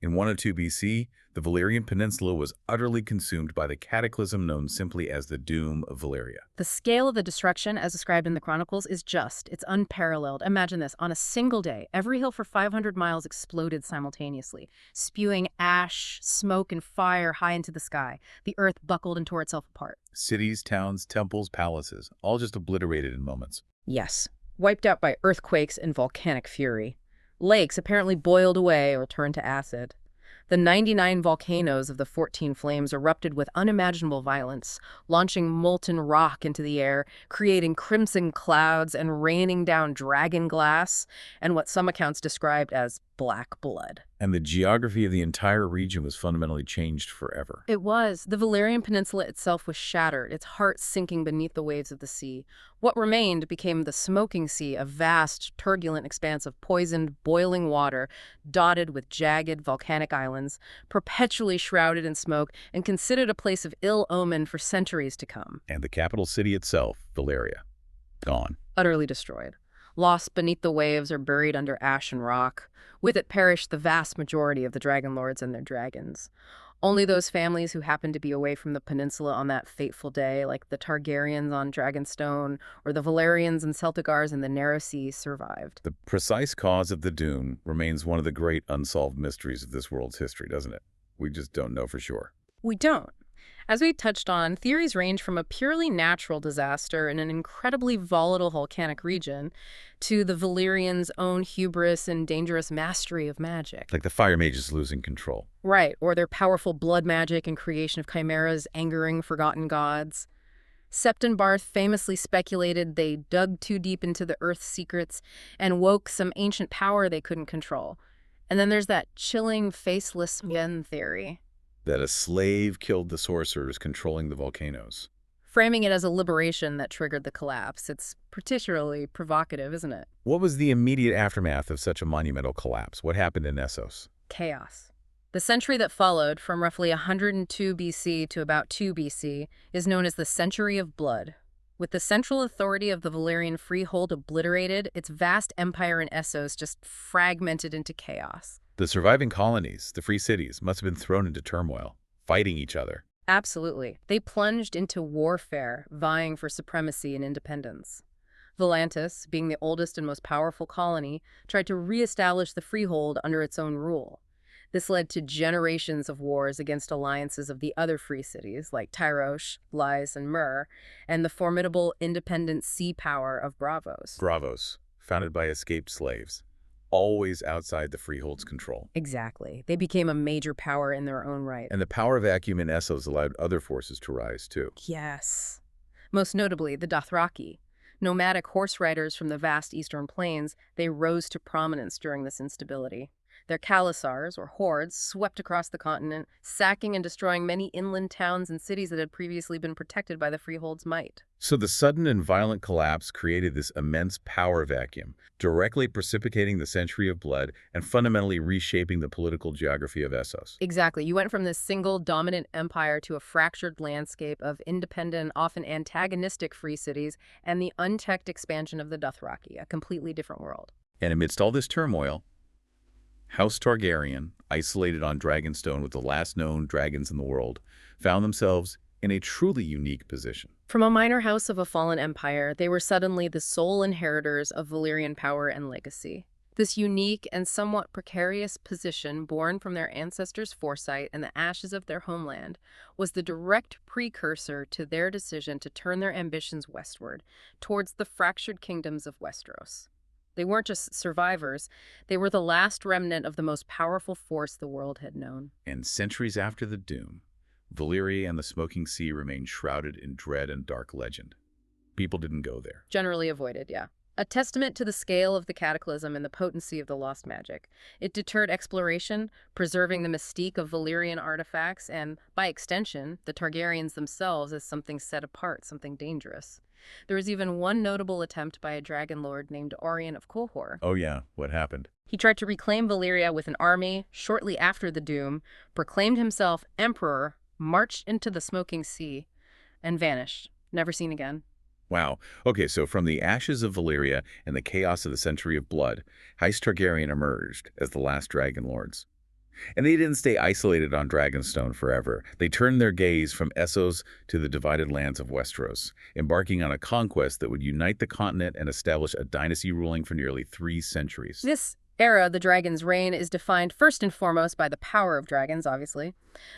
In 102 BC, the Valyrian Peninsula was utterly consumed by the cataclysm known simply as the Doom of Valyria. The scale of the destruction, as described in the Chronicles, is it's unparalleled. Imagine this. On a single day, every hill for 500 miles exploded simultaneously, spewing ash, smoke, and fire high into the sky. The earth buckled and tore itself apart. Cities, towns, temples, palaces, all just obliterated in moments. Yes, wiped out by earthquakes and volcanic fury. Lakes apparently boiled away or turned to acid. The 99 volcanoes of the 14 Flames erupted with unimaginable violence, launching molten rock into the air, creating crimson clouds and raining down dragon glass and what some accounts described as black blood. And the geography of the entire region was fundamentally changed forever. It was. The Valyrian Peninsula itself was shattered, its heart sinking beneath the waves of the sea. What remained became the Smoking Sea, a vast, turbulent expanse of poisoned, boiling water, dotted with jagged volcanic islands, perpetually shrouded in smoke, and considered a place of ill omen for centuries to come. And the capital city itself, Valyria, gone. Utterly destroyed. Lost beneath the waves or buried under ash and rock. With it perished the vast majority of the dragon lords and their dragons. Only those families who happened to be away from the peninsula on that fateful day, like the Targaryens on Dragonstone or the Valyrians and Celtigars in the Narrow Sea, survived. The precise cause of the doom remains one of the great unsolved mysteries of this world's history, doesn't it? We just don't know for sure. We don't. As we touched on, theories range from a purely natural disaster in an incredibly volatile volcanic region to the Valyrians' own hubris and dangerous mastery of magic. Like the fire mages losing control. Right, or their powerful blood magic and creation of chimeras angering forgotten gods. Septon Barth famously speculated they dug too deep into the Earth's secrets and woke some ancient power they couldn't control. And then there's that chilling, faceless men theory. That a slave killed the sorcerers controlling the volcanoes. Framing it as a liberation that triggered the collapse. It's particularly provocative, isn't it? What was the immediate aftermath of such a monumental collapse? What happened in Essos? Chaos. The century that followed, from roughly 102 BC to about 2 BC, is known as the Century of Blood. With the central authority of the Valyrian freehold obliterated, its vast empire in Essos just fragmented into chaos. The surviving colonies, the free cities, must have been thrown into turmoil, fighting each other. Absolutely. They plunged into warfare, vying for supremacy and independence. Volantis, being the oldest and most powerful colony, tried to reestablish the freehold under its own rule. This led to generations of wars against alliances of the other free cities, like Tyrosh, Lys, and Myr, and the formidable independent sea power of Braavos. Braavos, founded by escaped slaves, always outside the freehold's control. Exactly. They became a major power in their own right. And the power vacuum in Essos allowed other forces to rise, too. Yes. Most notably, the Dothraki. Nomadic horse riders from the vast eastern plains, they rose to prominence during this instability. Their Khalasars, or hordes, swept across the continent, sacking and destroying many inland towns and cities that had previously been protected by the freehold's might. So the sudden and violent collapse created this immense power vacuum, directly precipitating the Century of Blood and fundamentally reshaping the political geography of Essos. Exactly. You went from this single dominant empire to a fractured landscape of independent, often antagonistic free cities and the unchecked expansion of the Dothraki, a completely different world. And amidst all this turmoil, House Targaryen, isolated on Dragonstone with the last known dragons in the world, found themselves in a truly unique position. From a minor house of a fallen empire, they were suddenly the sole inheritors of Valyrian power and legacy. This unique and somewhat precarious position, born from their ancestors' foresight and the ashes of their homeland, was the direct precursor to their decision to turn their ambitions westward, towards the fractured kingdoms of Westeros. They weren't just survivors, they were the last remnant of the most powerful force the world had known. And centuries after the doom, Valyria and the Smoking Sea remained shrouded in dread and dark legend. People didn't go there. Generally avoided, yeah. A testament to the scale of the cataclysm and the potency of the lost magic. It deterred exploration, preserving the mystique of Valyrian artifacts and, by extension, the Targaryens themselves as something set apart, something dangerous. There was even one notable attempt by a dragon lord named Aurion of Qohor. Oh yeah, what happened? He tried to reclaim Valyria with an army shortly after the doom, proclaimed himself emperor, marched into the Smoking Sea, and vanished, never seen again. Wow. Okay, so from the ashes of Valyria and the chaos of the Century of Blood, House Targaryen emerged as the last dragon lords. And they didn't stay isolated on Dragonstone forever. They turned their gaze from Essos to the divided lands of Westeros, embarking on a conquest that would unite the continent and establish a dynasty ruling for nearly 3 centuries. This era, the dragon's reign, is defined first and foremost by the power of dragons, obviously,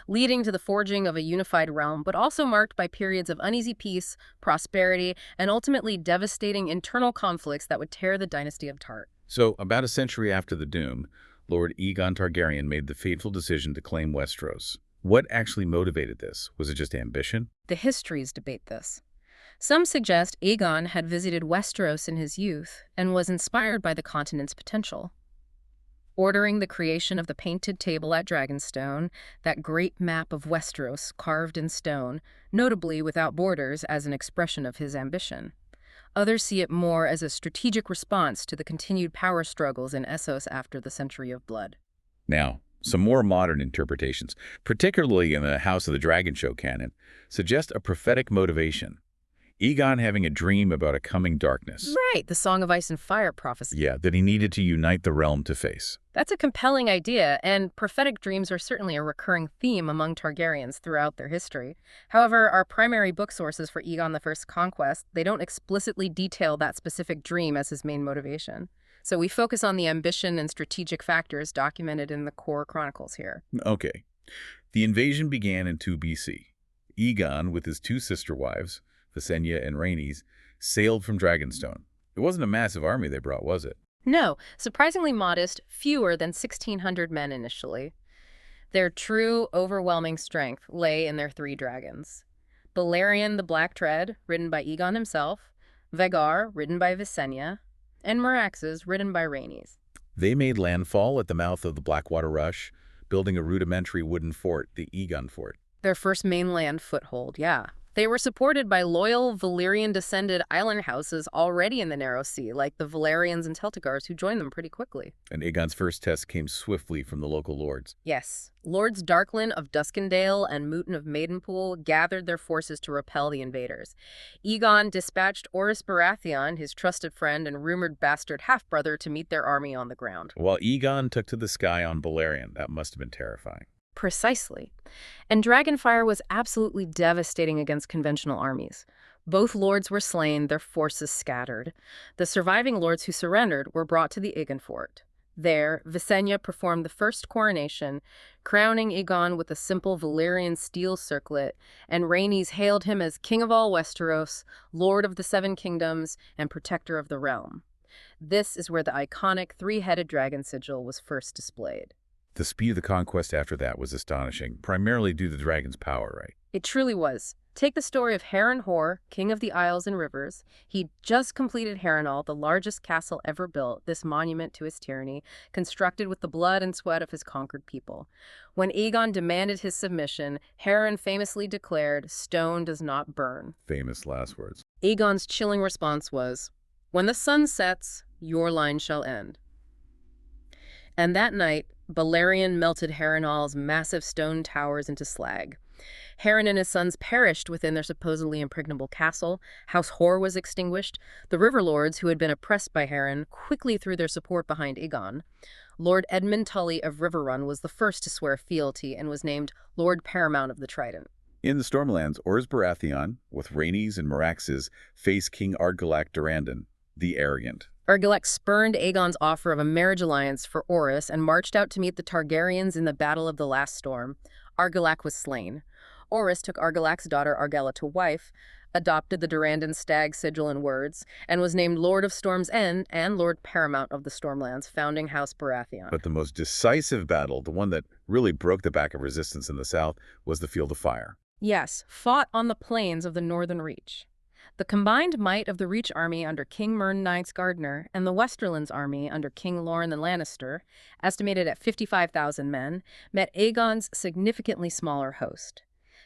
leading to the forging of a unified realm, but also marked by periods of uneasy peace, prosperity, and ultimately devastating internal conflicts that would tear the dynasty apart. So, about a century after the doom, Lord Aegon Targaryen made the fateful decision to claim Westeros. What actually motivated this? Was it just ambition? The histories debate this. Some suggest Aegon had visited Westeros in his youth and was inspired by the continent's potential. Ordering the creation of the painted table at Dragonstone, that great map of Westeros carved in stone, notably without borders, as an expression of his ambition. Others see it more as a strategic response to the continued power struggles in Essos after the Century of Blood. Now, some more modern interpretations, particularly in the House of the Dragon show canon, suggest a prophetic motivation. Aegon having a dream about a coming darkness. Right, the Song of Ice and Fire prophecy. Yeah, that he needed to unite the realm to face. That's a compelling idea, and prophetic dreams are certainly a recurring theme among Targaryens throughout their history. However, our primary book sources for Aegon I's conquest, they don't explicitly detail that specific dream as his main motivation. So we focus on the ambition and strategic factors documented in the core chronicles here. Okay. The invasion began in 2 BC. Aegon, with his 2 sister wives, Visenya and Rhaenys, sailed from Dragonstone. It wasn't a massive army they brought, was it? No, surprisingly modest, fewer than 1,600 men initially. Their true, overwhelming strength lay in their 3 dragons. Balerion the Black Tread, ridden by Aegon himself, Vhagar, ridden by Visenya, and Meraxes, ridden by Rhaenys. They made landfall at the mouth of the Blackwater Rush, building a rudimentary wooden fort, the Aegon Fort. Their first mainland foothold, yeah. They were supported by loyal Valyrian-descended island houses already in the Narrow Sea, like the Valerians and Celtigars, who joined them pretty quickly. And Aegon's first test came swiftly from the local lords. Yes. Lords Darklyn of Duskendale and Mooten of Maidenpool gathered their forces to repel the invaders. Aegon dispatched Orys Baratheon, his trusted friend and rumored bastard half-brother, to meet their army on the ground. While Aegon took to the sky on Balerion, that must have been terrifying. Precisely. And Dragonfire was absolutely devastating against conventional armies. Both lords were slain, their forces scattered. The surviving lords who surrendered were brought to the Aegon Fort. There, Visenya performed the first coronation, crowning Aegon with a simple Valyrian steel circlet, and Rhaenys hailed him as King of all Westeros, Lord of the 7 Kingdoms, and Protector of the Realm. This is where the iconic 3-headed dragon sigil was first displayed. The speed of the conquest after that was astonishing, primarily due to the dragon's power, right? It truly was. Take the story of Harrenhal, King of the Isles and Rivers. He'd just completed Harrenhal, the largest castle ever built, this monument to his tyranny, constructed with the blood and sweat of his conquered people. When Aegon demanded his submission, Harren famously declared, "Stone does not burn." Famous last words. Aegon's chilling response was, "When the sun sets, your line shall end." And that night, Balerion melted Harrenhal's massive stone towers into slag. Harren and his sons perished within their supposedly impregnable castle. House Hor was extinguished. The River Lords, who had been oppressed by Harren, quickly threw their support behind Aegon. Lord Edmund Tully of Riverrun was the first to swear fealty and was named Lord Paramount of the Trident. In the Stormlands, Orys Baratheon, with Rhaenys and Meraxes, faced King Ardgalak Durrandon, the Arrogant. Ardgalak spurned Aegon's offer of a marriage alliance for Orys and marched out to meet the Targaryens in the Battle of the Last Storm. Ardgalak was slain. Orys took Ardgalak's daughter Argella to wife, adopted the Durrandon stag sigil and words, and was named Lord of Storm's End and Lord Paramount of the Stormlands, founding House Baratheon. But the most decisive battle, the one that really broke the back of resistance in the south, was the Field of Fire. Yes, fought on the plains of the Northern Reach. The combined might of the Reach army under King Mern Ninth Gardner and the Westerlands army under King Loren the Lannister, estimated at 55,000 men, met Aegon's significantly smaller host.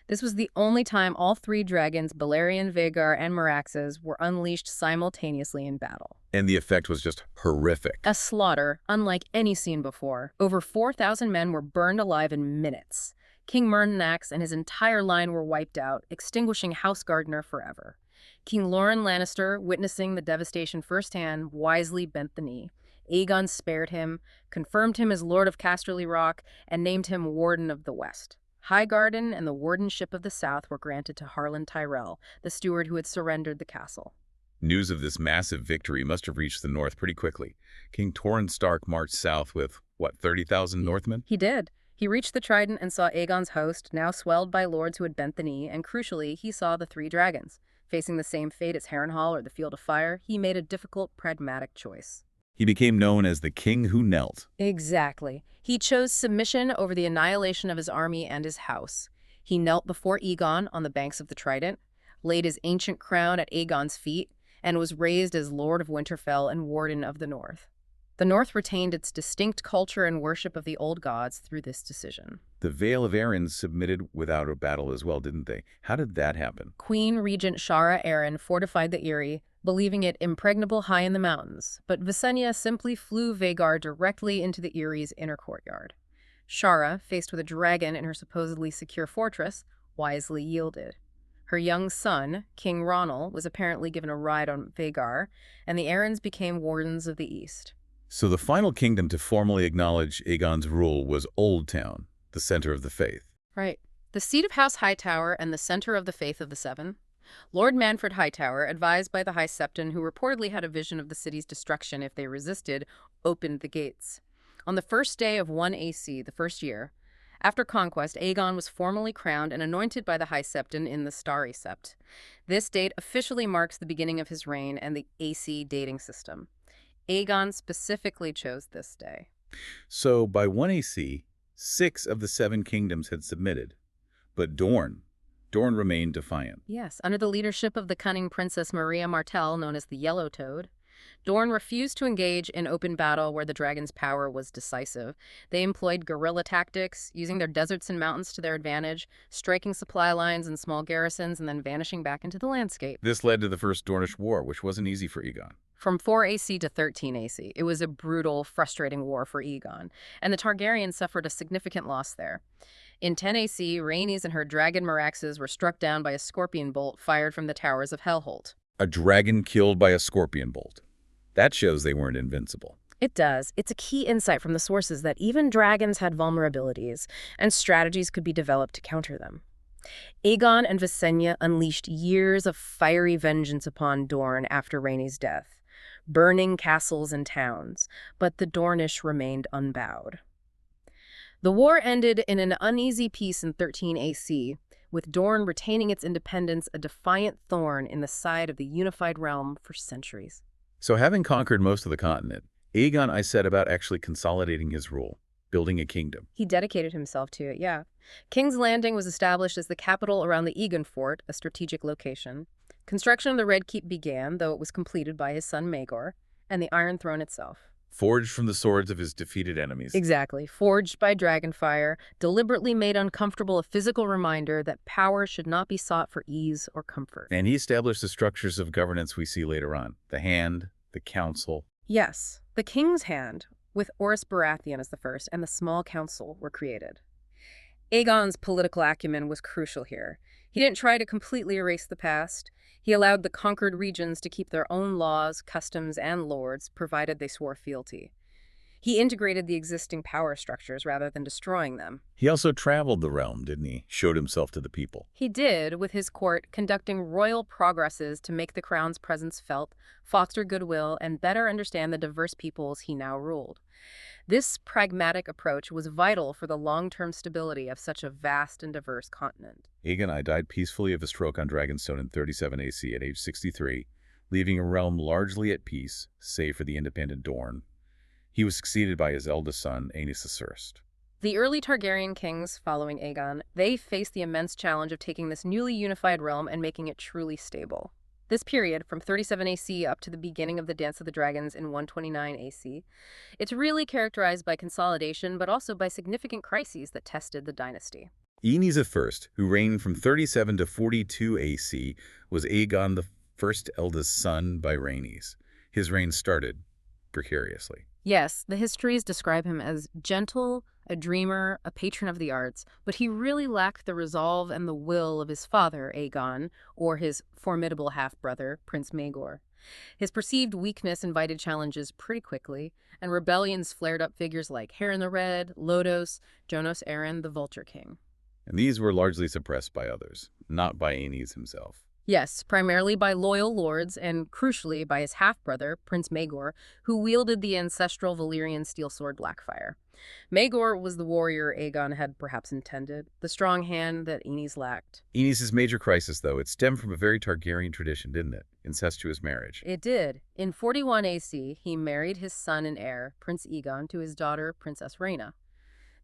This was the only time all 3 dragons, Balerion, Vhagar, and Meraxes, were unleashed simultaneously in battle. And the effect was just horrific. A slaughter unlike any seen before. Over 4,000 men were burned alive in minutes. King Mernnax and his entire line were wiped out, extinguishing House Gardner forever. King Loren Lannister, witnessing the devastation firsthand, wisely bent the knee. Aegon spared him, confirmed him as Lord of Casterly Rock, and named him Warden of the West. Highgarden and the Wardenship of the South were granted to Harlan Tyrell, the steward who had surrendered the castle. News of this massive victory must have reached the north pretty quickly. King Torrhen Stark marched south with, 30,000 Northmen? He did. He reached the Trident and saw Aegon's host, now swelled by lords who had bent the knee, and crucially, he saw the 3 dragons. Facing the same fate as Harrenhal or the Field of Fire, he made a difficult, pragmatic choice. He became known as the King Who Knelt. Exactly. He chose submission over the annihilation of his army and his house. He knelt before Aegon on the banks of the Trident, laid his ancient crown at Aegon's feet, and was raised as Lord of Winterfell and Warden of the North. The North retained its distinct culture and worship of the old gods through this decision. The Vale of Arryn submitted without a battle as well, didn't they? How did that happen? Queen Regent Shara Arryn fortified the Eyrie, believing it impregnable high in the mountains, but Visenya simply flew Vhagar directly into the Erie's inner courtyard. Shara, faced with a dragon in her supposedly secure fortress, wisely yielded. Her young son, King Ronald, was apparently given a ride on Vhagar, and the Arryns became Wardens of the East. So the final kingdom to formally acknowledge Aegon's rule was Old Town, the center of the faith. Right. The seat of House Hightower and the center of the faith of the Seven. Lord Manfred Hightower, advised by the High Septon, who reportedly had a vision of the city's destruction if they resisted, opened the gates. On the first day of 1 AC, the first year, after conquest, Aegon was formally crowned and anointed by the High Septon in the Starry Sept. This date officially marks the beginning of his reign and the AC dating system. Aegon specifically chose this day. So by 1 AC, 6 of the 7 kingdoms had submitted. But Dorne remained defiant. Yes, under the leadership of the cunning Princess Maria Martell, known as the Yellow Toad, Dorne refused to engage in open battle where the dragon's power was decisive. They employed guerrilla tactics, using their deserts and mountains to their advantage, striking supply lines and small garrisons, and then vanishing back into the landscape. This led to the First Dornish War, which wasn't easy for Aegon. From 4 AC to 13 AC, it was a brutal, frustrating war for Aegon, and the Targaryens suffered a significant loss there. In 10 AC, Rhaenys and her dragon Meraxes were struck down by a scorpion bolt fired from the towers of Hellholt. A dragon killed by a scorpion bolt. That shows they weren't invincible. It does. It's a key insight from the sources that even dragons had vulnerabilities, and strategies could be developed to counter them. Aegon and Visenya unleashed years of fiery vengeance upon Dorne after Rhaenys' death, burning castles and towns, but the Dornish remained unbowed. The war ended in an uneasy peace in 13 AC, with Dorne retaining its independence, a defiant thorn in the side of the unified realm for centuries. So having conquered most of the continent, Aegon I set about actually consolidating his rule, building a kingdom. He dedicated himself to it, yeah. King's Landing was established as the capital around the Aegon Fort, a strategic location. Construction of the Red Keep began, though it was completed by his son Maegor, and the Iron Throne itself. Forged from the swords of his defeated enemies. Exactly. Forged by dragonfire, deliberately made uncomfortable, a physical reminder that power should not be sought for ease or comfort. And he established the structures of governance we see later on. The Hand, the Council. Yes, the King's Hand, with Orys Baratheon as the first, and the Small Council were created. Aegon's political acumen was crucial here. He didn't try to completely erase the past. He allowed the conquered regions to keep their own laws, customs, and lords, provided they swore fealty. He integrated the existing power structures rather than destroying them. He also traveled the realm, didn't he? Showed himself to the people. He did, with his court conducting royal progresses to make the crown's presence felt, foster goodwill, and better understand the diverse peoples he now ruled. This pragmatic approach was vital for the long-term stability of such a vast and diverse continent. Aegon I died peacefully of a stroke on Dragonstone in 37 AC at age 63, leaving a realm largely at peace, save for the independent Dorne. He was succeeded by his eldest son, Aenys I. The early Targaryen kings following Aegon, they faced the immense challenge of taking this newly unified realm and making it truly stable. This period, from 37 AC up to the beginning of the Dance of the Dragons in 129 AC, it's really characterized by consolidation, but also by significant crises that tested the dynasty. Aenys I, who reigned from 37 to 42 AC, was Aegon I's eldest son by Rhaenys. His reign started precariously. Yes, the histories describe him as gentle, a dreamer, a patron of the arts, but he really lacked the resolve and the will of his father, Aegon, or his formidable half-brother, Prince Maegor. His perceived weakness invited challenges pretty quickly, and rebellions flared up figures like Hair the Red, Lodos, Jonos Arryn, the Vulture King. And these were largely suppressed by others, not by Aenys himself. Yes, primarily by loyal lords and, crucially, by his half-brother, Prince Maegor, who wielded the ancestral Valyrian steel sword Blackfire. Maegor was the warrior Aegon had perhaps intended, the strong hand that Aenys lacked. Aenys' major crisis, though, it stemmed from a very Targaryen tradition, didn't it? Incestuous marriage. It did. In 41 AC, he married his son and heir, Prince Aegon, to his daughter, Princess Rhaena.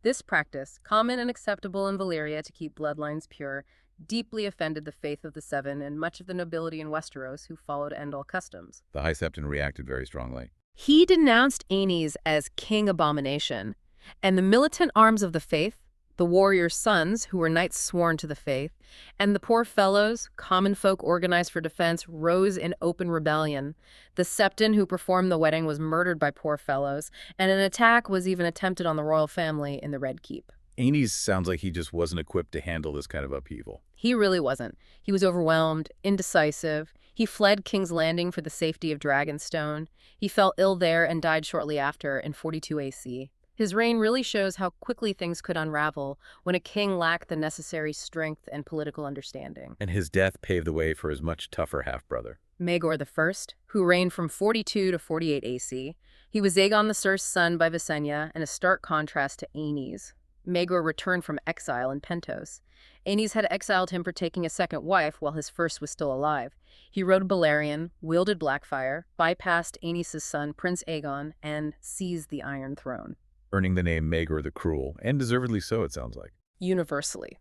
This practice, common and acceptable in Valyria to keep bloodlines pure, deeply offended the faith of the Seven and much of the nobility in Westeros who followed Endal customs. The High Septon reacted very strongly. He denounced Aenys as king abomination, and the militant arms of the faith, the warriors' sons, who were knights sworn to the faith, and the poor fellows, common folk organized for defense, rose in open rebellion. The Septon who performed the wedding was murdered by poor fellows, and an attack was even attempted on the royal family in the Red Keep. Aenys sounds like he just wasn't equipped to handle this kind of upheaval. He really wasn't. He was overwhelmed, indecisive. He fled King's Landing for the safety of Dragonstone. He fell ill there and died shortly after in 42 AC. His reign really shows how quickly things could unravel when a king lacked the necessary strength and political understanding. And his death paved the way for his much tougher half-brother. Maegor I, who reigned from 42 to 48 AC. He was Aegon I's son by Visenya and a stark contrast to Aenys. Maegor returned from exile in Pentos. Aenys had exiled him for taking a second wife while his first was still alive. He rode Balerion, wielded Blackfire, bypassed Aenys' son Prince Aegon, and seized the Iron Throne, earning the name Maegor the Cruel, and deservedly so, it sounds like. Universally.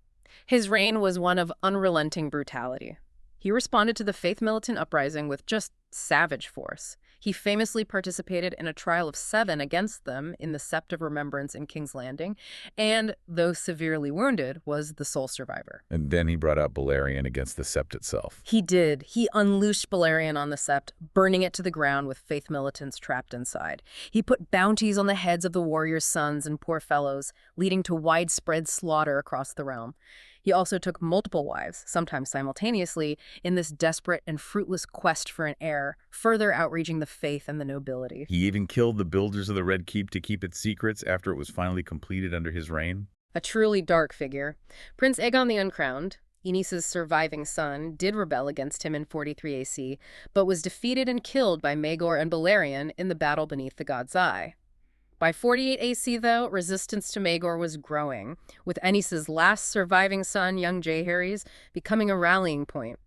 His reign was one of unrelenting brutality. He responded to the Faith Militant uprising with just savage force. He famously participated in a trial of 7 against them in the Sept of Remembrance in King's Landing, and, though severely wounded, was the sole survivor. And then he brought out Balerion against the Sept itself. He did. He unleashed Balerion on the Sept, burning it to the ground with Faith Militants trapped inside. He put bounties on the heads of the warriors' sons and poor fellows, leading to widespread slaughter across the realm. He also took multiple wives, sometimes simultaneously, in this desperate and fruitless quest for an heir, further outreaching the faith and the nobility. He even killed the builders of the Red Keep to keep its secrets after it was finally completed under his reign. A truly dark figure. Prince Aegon the Uncrowned, Aenys' surviving son, did rebel against him in 43 AC, but was defeated and killed by Maegor and Balerion in the battle beneath the God's Eye. By 48 AC, though, resistance to Maegor was growing, with Aenys' last surviving son, young Jaehaerys, becoming a rallying point.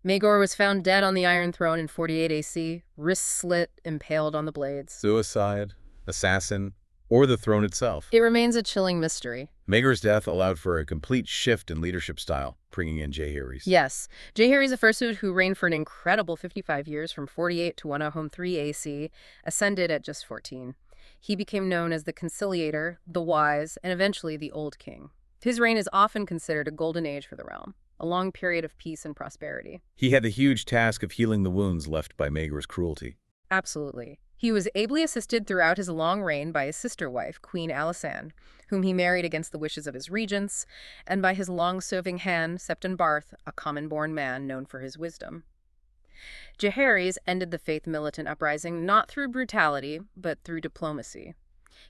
Maegor was found dead on the Iron Throne in 48 AC, wrists slit, impaled on the blades. Suicide, assassin, or the throne itself. It remains a chilling mystery. Maegor's death allowed for a complete shift in leadership style, bringing in Jaehaerys. Yes, Jaehaerys I, who reigned for an incredible 55 years from 48 to 103 AC, ascended at just 14. He became known as the Conciliator, the Wise, and eventually the Old King. His reign is often considered a golden age for the realm, a long period of peace and prosperity. He had the huge task of healing the wounds left by Maegor's cruelty. Absolutely. He was ably assisted throughout his long reign by his sister wife, Queen Alysanne, whom he married against the wishes of his regents, and by his long-serving hand, Septon Barth, a common-born man known for his wisdom. Jaehaerys ended the Faith Militant uprising not through brutality, but through diplomacy.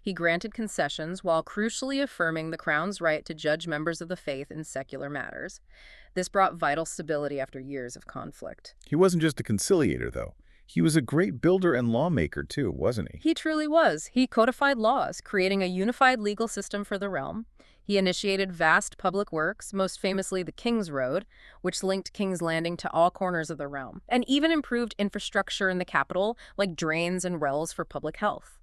He granted concessions while crucially affirming the crown's right to judge members of the faith in secular matters. This brought vital stability after years of conflict. He wasn't just a conciliator, though. He was a great builder and lawmaker, too, wasn't he? He truly was. He codified laws, creating a unified legal system for the realm. He initiated vast public works, most famously the King's Road, which linked King's Landing to all corners of the realm, and even improved infrastructure in the capital, like drains and wells for public health.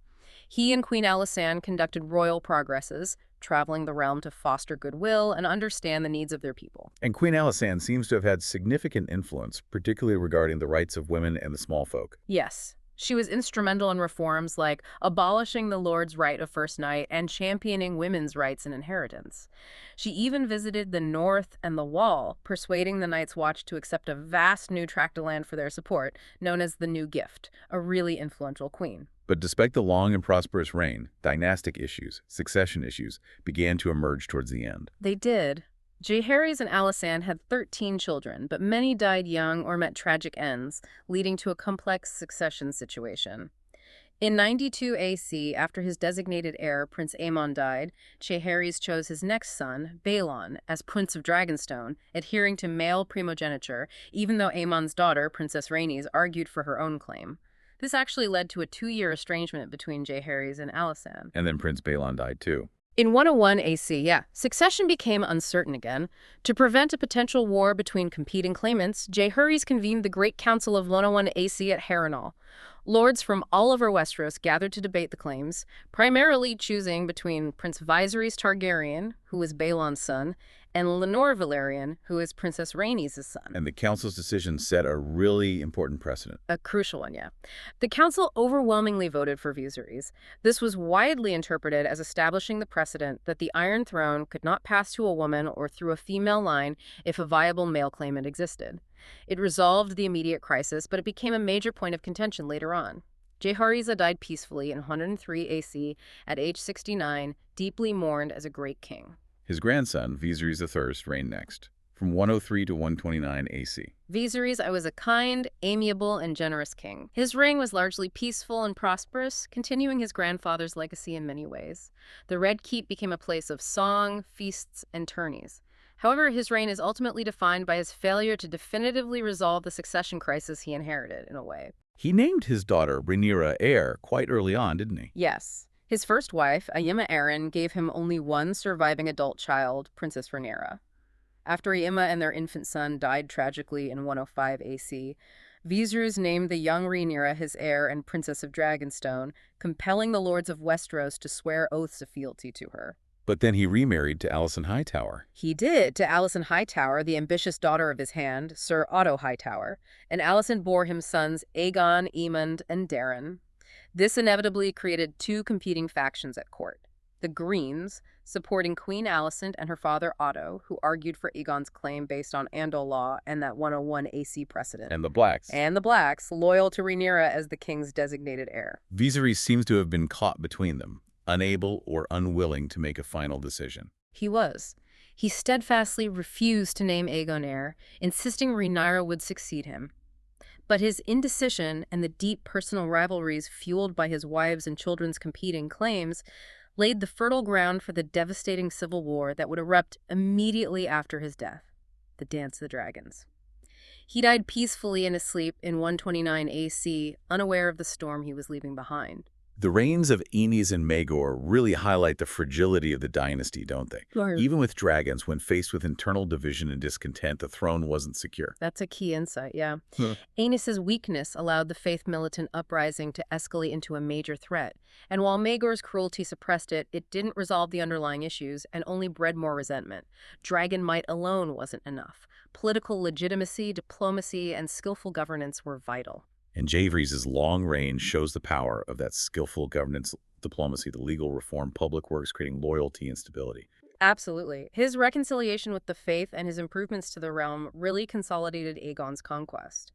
He and Queen Alysanne conducted royal progresses, traveling the realm to foster goodwill and understand the needs of their people. And Queen Alysanne seems to have had significant influence, particularly regarding the rights of women and the small folk. Yes. She was instrumental in reforms like abolishing the Lord's right of first night and championing women's rights and inheritance. She even visited the North and the Wall, persuading the Night's Watch to accept a vast new tract of land for their support, known as the New Gift, a really influential queen. But despite the long and prosperous reign, dynastic issues, succession issues, began to emerge towards the end. They did. Jaehaerys and Alysanne had 13 children, but many died young or met tragic ends, leading to a complex succession situation. In 92 AC, after his designated heir, Prince Aemon, died, Jaehaerys chose his next son, Balon, as Prince of Dragonstone, adhering to male primogeniture, even though Aemon's daughter, Princess Rhaenys, argued for her own claim. This actually led to a 2-year estrangement between Jaehaerys and Alysanne. And then Prince Balon died too. In 101 AC, succession became uncertain again. To prevent a potential war between competing claimants, Jaehaerys convened the Great Council of 101 AC at Harrenhal. Lords from all over Westeros gathered to debate the claims, primarily choosing between Prince Viserys Targaryen, who was Balon's son, and Lenore Valerian, who is Princess Rhaenys' son. And the council's decision set a really important precedent. A crucial one, yeah. The council overwhelmingly voted for Viserys. This was widely interpreted as establishing the precedent that the Iron Throne could not pass to a woman or through a female line if a viable male claimant existed. It resolved the immediate crisis, but it became a major point of contention later on. Jaehaerys died peacefully in 103 AC at age 69, deeply mourned as a great king. His grandson, Viserys I, reigned next, from 103 to 129 AC. Viserys was a kind, amiable, and generous king. His reign was largely peaceful and prosperous, continuing his grandfather's legacy in many ways. The Red Keep became a place of song, feasts, and tourneys. However, his reign is ultimately defined by his failure to definitively resolve the succession crisis he inherited, in a way. He named his daughter Rhaenyra heir quite early on, didn't he? Yes. His first wife, Aemma Arryn, gave him only one surviving adult child, Princess Rhaenyra. After Aemma and their infant son died tragically in 105 AC, Viserys named the young Rhaenyra his heir and Princess of Dragonstone, compelling the lords of Westeros to swear oaths of fealty to her. But then he remarried to Alicent Hightower. He did, to Alicent Hightower, the ambitious daughter of his hand, Sir Otto Hightower, and Alicent bore him sons Aegon, Aemond, and Daeron. This inevitably created two competing factions at court. The Greens, supporting Queen Alicent and her father Otto, who argued for Aegon's claim based on Andal law and that 101 AC precedent. And the Blacks. And the Blacks, loyal to Rhaenyra as the king's designated heir. Viserys seems to have been caught between them, unable or unwilling to make a final decision. He was. He steadfastly refused to name Aegon heir, insisting Rhaenyra would succeed him. But his indecision and the deep personal rivalries fueled by his wives' and children's competing claims laid the fertile ground for the devastating civil war that would erupt immediately after his death, the Dance of the Dragons. He died peacefully in his sleep in 129 AC, unaware of the storm he was leaving behind. The reigns of Aenys and Maegor really highlight the fragility of the dynasty, don't they? Right. Even with dragons, when faced with internal division and discontent, the throne wasn't secure. That's a key insight, yeah. Aenys's weakness allowed the faith militant uprising to escalate into a major threat. And while Maegor's cruelty suppressed it, it didn't resolve the underlying issues and only bred more resentment. Dragon might alone wasn't enough. Political legitimacy, diplomacy, and skillful governance were vital. And Jaehaerys' long reign shows the power of that skillful governance, diplomacy, the legal reform, public works, creating loyalty and stability. Absolutely. His reconciliation with the faith and his improvements to the realm really consolidated Aegon's conquest.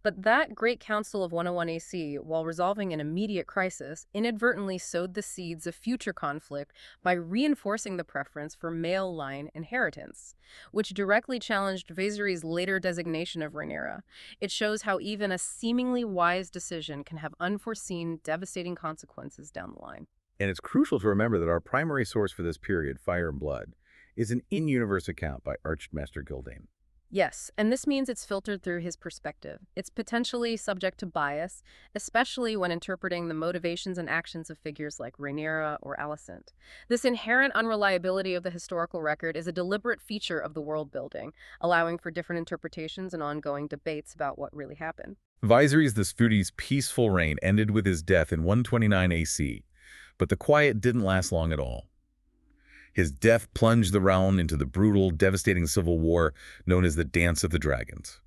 But that great council of 101 AC, while resolving an immediate crisis, inadvertently sowed the seeds of future conflict by reinforcing the preference for male line inheritance, which directly challenged Viserys' later designation of Rhaenyra. It shows how even a seemingly wise decision can have unforeseen, devastating consequences down the line. And it's crucial to remember that our primary source for this period, Fire and Blood, is an in-universe account by Archmaster Gildane. Yes, and this means it's filtered through his perspective. It's potentially subject to bias, especially when interpreting the motivations and actions of figures like Rhaenyra or Alicent. This inherent unreliability of the historical record is a deliberate feature of the world building, allowing for different interpretations and ongoing debates about what really happened. Viserys the Sfudi's peaceful reign ended with his death in 129 AC, but the quiet didn't last long at all. His death plunged the realm into the brutal, devastating civil war known as the Dance of the Dragons.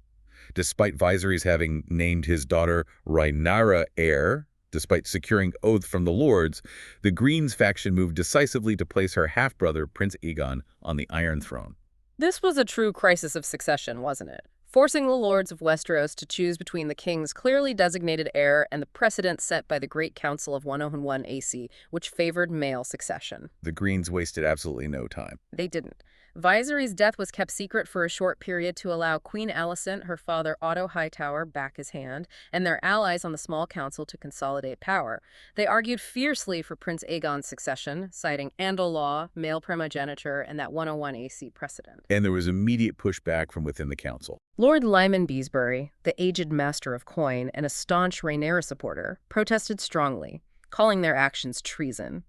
Despite Viserys having named his daughter Rhaenyra heir, despite securing oath from the lords, the Greens faction moved decisively to place her half-brother, Prince Aegon, on the Iron Throne. This was a true crisis of succession, wasn't it? Forcing the lords of Westeros to choose between the king's clearly designated heir and the precedent set by the Great Council of 101 AC, which favored male succession. The Greens wasted absolutely no time. They didn't. Viserys' death was kept secret for a short period to allow Queen Alicent, her father Otto Hightower, back his hand, and their allies on the small council to consolidate power. They argued fiercely for Prince Aegon's succession, citing Andal law, male primogeniture, and that 101 AC precedent. And there was immediate pushback from within the council. Lord Lyman Beesbury, the aged master of coin and a staunch Rhaenyra supporter, protested strongly, calling their actions treason.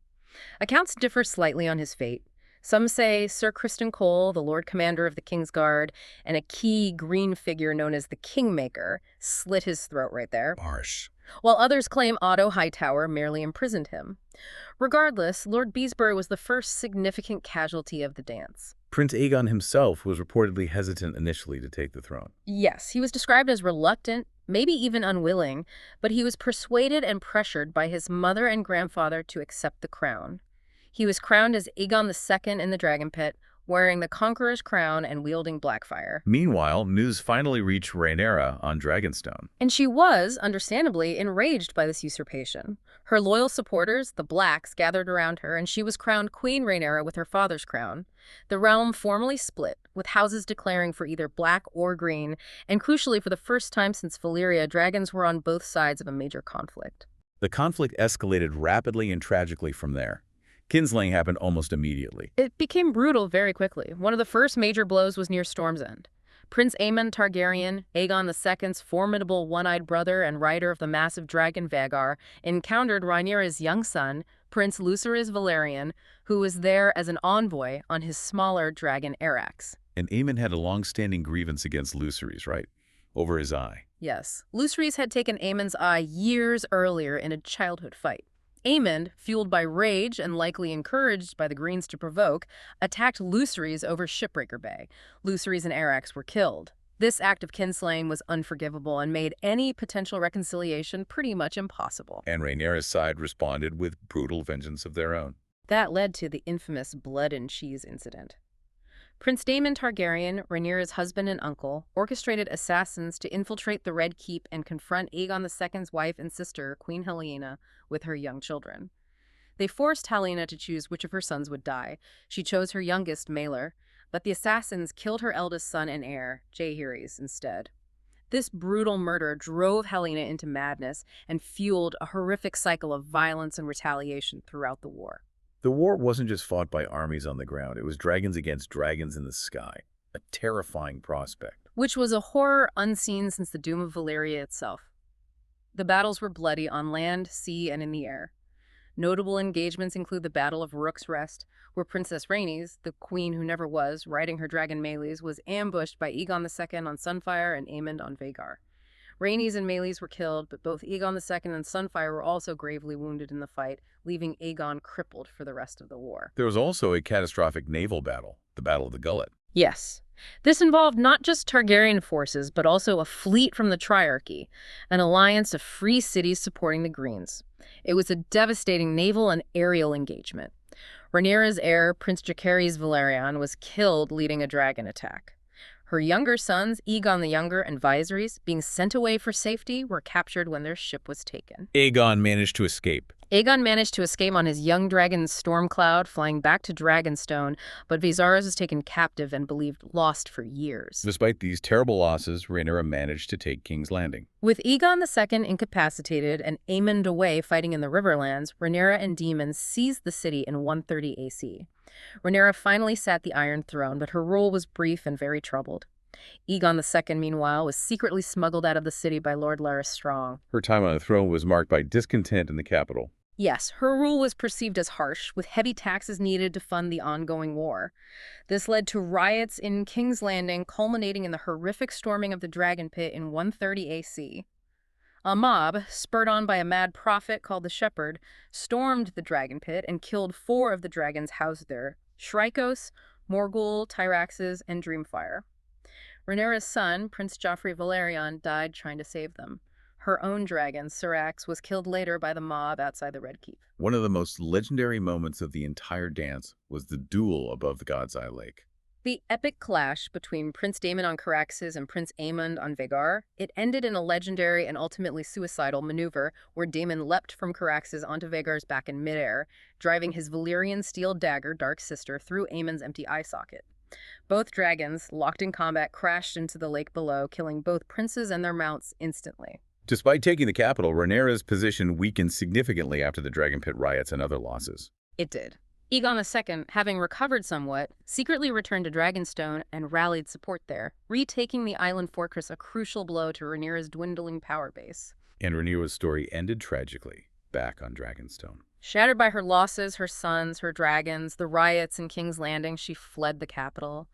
Accounts differ slightly on his fate. Some say Sir Criston Cole, the Lord Commander of the King's Guard, and a key green figure known as the Kingmaker, slit his throat right there. Harsh. While others claim Otto Hightower merely imprisoned him. Regardless, Lord Beesbury was the first significant casualty of the dance. Prince Aegon himself was reportedly hesitant initially to take the throne. Yes, he was described as reluctant, maybe even unwilling, but he was persuaded and pressured by his mother and grandfather to accept the crown. He was crowned as Aegon II in the Dragon Pit, wearing the conqueror's crown and wielding Blackfire. Meanwhile, news finally reached Rhaenyra on Dragonstone. And she was, understandably, enraged by this usurpation. Her loyal supporters, the Blacks, gathered around her, and she was crowned Queen Rhaenyra with her father's crown. The realm formally split, with houses declaring for either black or green, and crucially, for the first time since Valyria, dragons were on both sides of a major conflict. The conflict escalated rapidly and tragically from there. Kinslaying happened almost immediately. It became brutal very quickly. One of the first major blows was near Storm's End. Prince Aemon Targaryen, Aegon II's formidable one-eyed brother and rider of the massive dragon Vhagar, encountered Rhaenyra's young son, Prince Lucerys Velaryon, who was there as an envoy on his smaller dragon Arax. And Aemon had a long-standing grievance against Lucerys, right? Over his eye. Yes. Lucerys had taken Aemon's eye years earlier in a childhood fight. Aemon, fueled by rage and likely encouraged by the Greens to provoke, attacked Lucerys over Shipbreaker Bay. Lucerys and Arax were killed. This act of kinslaying was unforgivable and made any potential reconciliation pretty much impossible. And Rhaenyra's side responded with brutal vengeance of their own. That led to the infamous blood and cheese incident. Prince Daemon Targaryen, Rhaenyra's husband and uncle, orchestrated assassins to infiltrate the Red Keep and confront Aegon II's wife and sister, Queen Helaena, with her young children. They forced Helaena to choose which of her sons would die. She chose her youngest, Maelor, but the assassins killed her eldest son and heir, Jaehaerys, instead. This brutal murder drove Helaena into madness and fueled a horrific cycle of violence and retaliation throughout the war. The war wasn't just fought by armies on the ground. It was dragons against dragons in the sky. A terrifying prospect. Which was a horror unseen since the doom of Valyria itself. The battles were bloody on land, sea, and in the air. Notable engagements include the Battle of Rook's Rest, where Princess Rhaenys, the queen who never was, riding her dragon Meleys, was ambushed by Aegon II on Sunfire and Aemond on Vhagar. Rhaenys and Meleys were killed, but both Aegon II and Sunfire were also gravely wounded in the fight, leaving Aegon crippled for the rest of the war. There was also a catastrophic naval battle, the Battle of the Gullet. Yes. This involved not just Targaryen forces, but also a fleet from the Triarchy, an alliance of free cities supporting the Greens. It was a devastating naval and aerial engagement. Rhaenyra's heir, Prince Jacaerys Velaryon, was killed leading a dragon attack. Her younger sons, Aegon the Younger and Viserys, being sent away for safety, were captured when their ship was taken. Aegon managed to escape. Aegon managed to escape on his young dragon Stormcloud, flying back to Dragonstone, but Viserys was taken captive and believed lost for years. Despite these terrible losses, Rhaenyra managed to take King's Landing. With Aegon II incapacitated and Aemond away fighting in the Riverlands, Rhaenyra and demons seized the city in 130 AC. Rhaenyra finally sat the Iron Throne, but her rule was brief and very troubled. Aegon II, meanwhile, was secretly smuggled out of the city by Lord Larys Strong. Her time on the throne was marked by discontent in the capital. Yes, her rule was perceived as harsh, with heavy taxes needed to fund the ongoing war. This led to riots in King's Landing, culminating in the horrific storming of the Dragon Pit in 130 AC. A mob, spurred on by a mad prophet called the Shepherd, stormed the Dragon Pit and killed 4 of the dragons housed there: Shrykos, Morgul, Tyraxes, and Dreamfire. Rhaenyra's son, Prince Joffrey Velaryon, died trying to save them. Her own dragon, Syrax, was killed later by the mob outside the Red Keep. One of the most legendary moments of the entire dance was the duel above the God's Eye Lake. The epic clash between Prince Daemon on Caraxes and Prince Aemond on Vhagar, it ended in a legendary and ultimately suicidal maneuver where Daemon leapt from Caraxes onto Vhagar's back in midair, driving his Valyrian steel dagger, Dark Sister, through Aemon's empty eye socket. Both dragons, locked in combat, crashed into the lake below, killing both princes and their mounts instantly. Despite taking the capital, Rhaenyra's position weakened significantly after the Dragon Pit riots and other losses. It did. Aegon II, having recovered somewhat, secretly returned to Dragonstone and rallied support there, retaking the island fortress, a crucial blow to Rhaenyra's dwindling power base. And Rhaenyra's story ended tragically, back on Dragonstone. Shattered by her losses, her sons, her dragons, the riots in King's Landing, she fled the capital.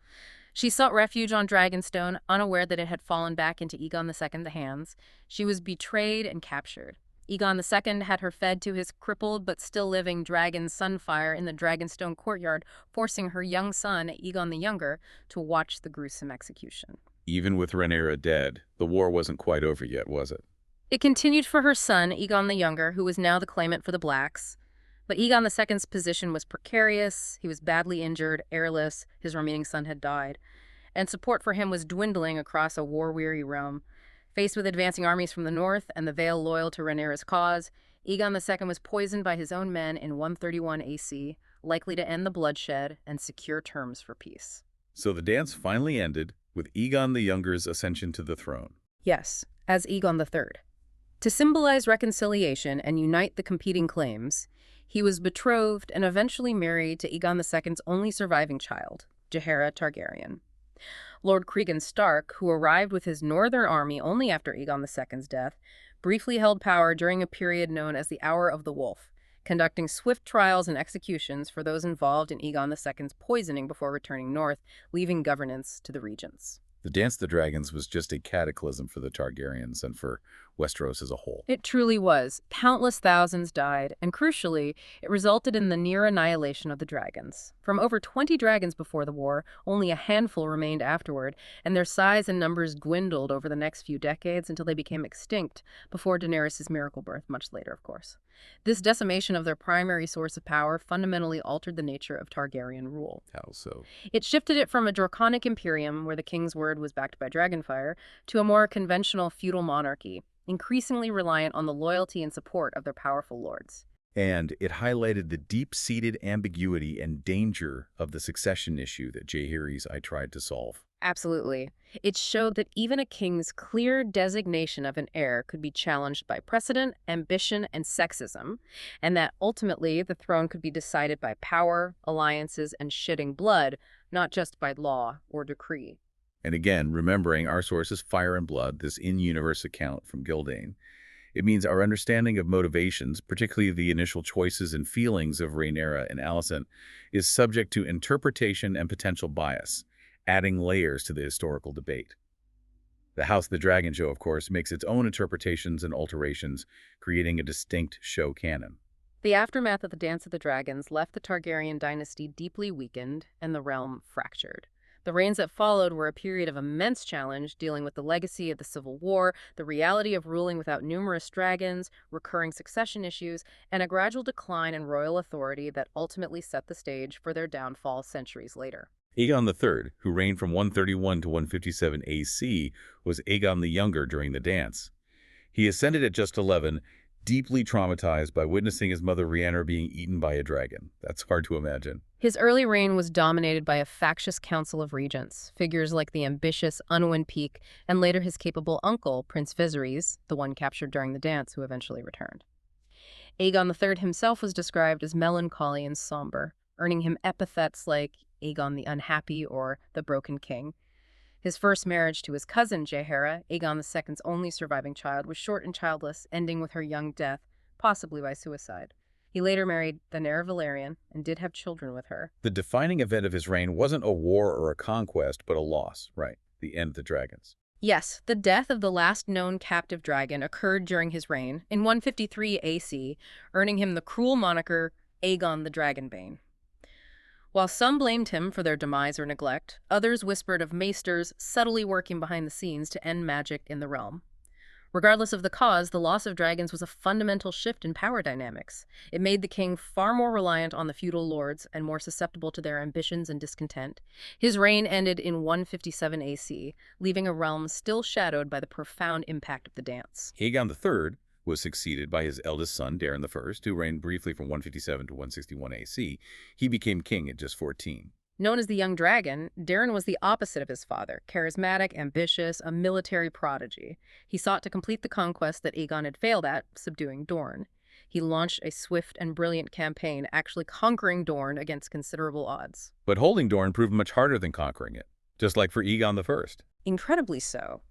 She sought refuge on Dragonstone, unaware that it had fallen back into Aegon II's hands. She was betrayed and captured. Aegon II had her fed to his crippled but still living dragon Sunfire in the Dragonstone courtyard, forcing her young son, Aegon the Younger, to watch the gruesome execution. Even with Rhaenyra dead, the war wasn't quite over yet, was it? It continued for her son, Aegon the Younger, who was now the claimant for the Blacks. But Aegon II's position was precarious, he was badly injured, heirless, his remaining son had died, and support for him was dwindling across a war-weary realm. Faced with advancing armies from the north and the Vale loyal to Rhaenyra's cause, Aegon II was poisoned by his own men in 131 AC, likely to end the bloodshed and secure terms for peace. So the dance finally ended with Aegon the Younger's ascension to the throne. Yes, as Aegon III. To symbolize reconciliation and unite the competing claims, he was betrothed and eventually married to Aegon II's only surviving child, Jaehaera Targaryen. Lord Cregan Stark, who arrived with his northern army only after Aegon II's death, briefly held power during a period known as the Hour of the Wolf, conducting swift trials and executions for those involved in Aegon II's poisoning before returning north, leaving governance to the regents. The Dance of the Dragons was just a cataclysm for the Targaryens and for Westeros as a whole. It truly was. Countless thousands died, and crucially, it resulted in the near annihilation of the dragons. From over 20 dragons before the war, only a handful remained afterward, and their size and numbers dwindled over the next few decades until they became extinct, before Daenerys' miracle birth, much later, of course. This decimation of their primary source of power fundamentally altered the nature of Targaryen rule. How so? It shifted it from a draconic imperium, where the king's word was backed by dragonfire, to a more conventional feudal monarchy, increasingly reliant on the loyalty and support of their powerful lords. And it highlighted the deep-seated ambiguity and danger of the succession issue that Jaehaerys I tried to solve. Absolutely. It showed that even a king's clear designation of an heir could be challenged by precedent, ambition, and sexism, and that ultimately the throne could be decided by power, alliances, and shedding blood, not just by law or decree. And again, remembering our source is Fire and Blood, this in-universe account from Gildane. It means our understanding of motivations, particularly the initial choices and feelings of Rhaenyra and Alicent, is subject to interpretation and potential bias, adding layers to the historical debate. The House of the Dragon show, of course, makes its own interpretations and alterations, creating a distinct show canon. The aftermath of the Dance of the Dragons left the Targaryen dynasty deeply weakened and the realm fractured. The reigns that followed were a period of immense challenge, dealing with the legacy of the Civil War, the reality of ruling without numerous dragons, recurring succession issues, and a gradual decline in royal authority that ultimately set the stage for their downfall centuries later. Aegon III, who reigned from 131 to 157 AC, was Aegon the Younger during the dance. He ascended at just 11, deeply traumatized by witnessing his mother Rhaenyra being eaten by a dragon. That's hard to imagine. His early reign was dominated by a factious council of regents, figures like the ambitious Unwin Peake and later his capable uncle, Prince Viserys, the one captured during the dance who eventually returned. Aegon III himself was described as melancholy and somber, earning him epithets like Aegon the Unhappy or the Broken King. His first marriage to his cousin, Jaehaera, Aegon II's only surviving child, was short and childless, ending with her young death, possibly by suicide. He later married Rhaenyra Velaryon and did have children with her. The defining event of his reign wasn't a war or a conquest, but a loss, right? The end of the dragons. Yes, the death of the last known captive dragon occurred during his reign, in 153 AC, earning him the cruel moniker Aegon the Dragonbane. While some blamed him for their demise or neglect, others whispered of maesters subtly working behind the scenes to end magic in the realm. Regardless of the cause, the loss of dragons was a fundamental shift in power dynamics. It made the king far more reliant on the feudal lords and more susceptible to their ambitions and discontent. His reign ended in 157 AC, leaving a realm still shadowed by the profound impact of the dance. Aegon III was succeeded by his eldest son, Daeron I, who reigned briefly from 157 to 161 AC. He became king at just 14. Known as the Young Dragon, Daeron was the opposite of his father, charismatic, ambitious, a military prodigy. He sought to complete the conquest that Aegon had failed at, subduing Dorne. He launched a swift and brilliant campaign, actually conquering Dorne against considerable odds. But holding Dorne proved much harder than conquering it, just like for Aegon I. Incredibly so.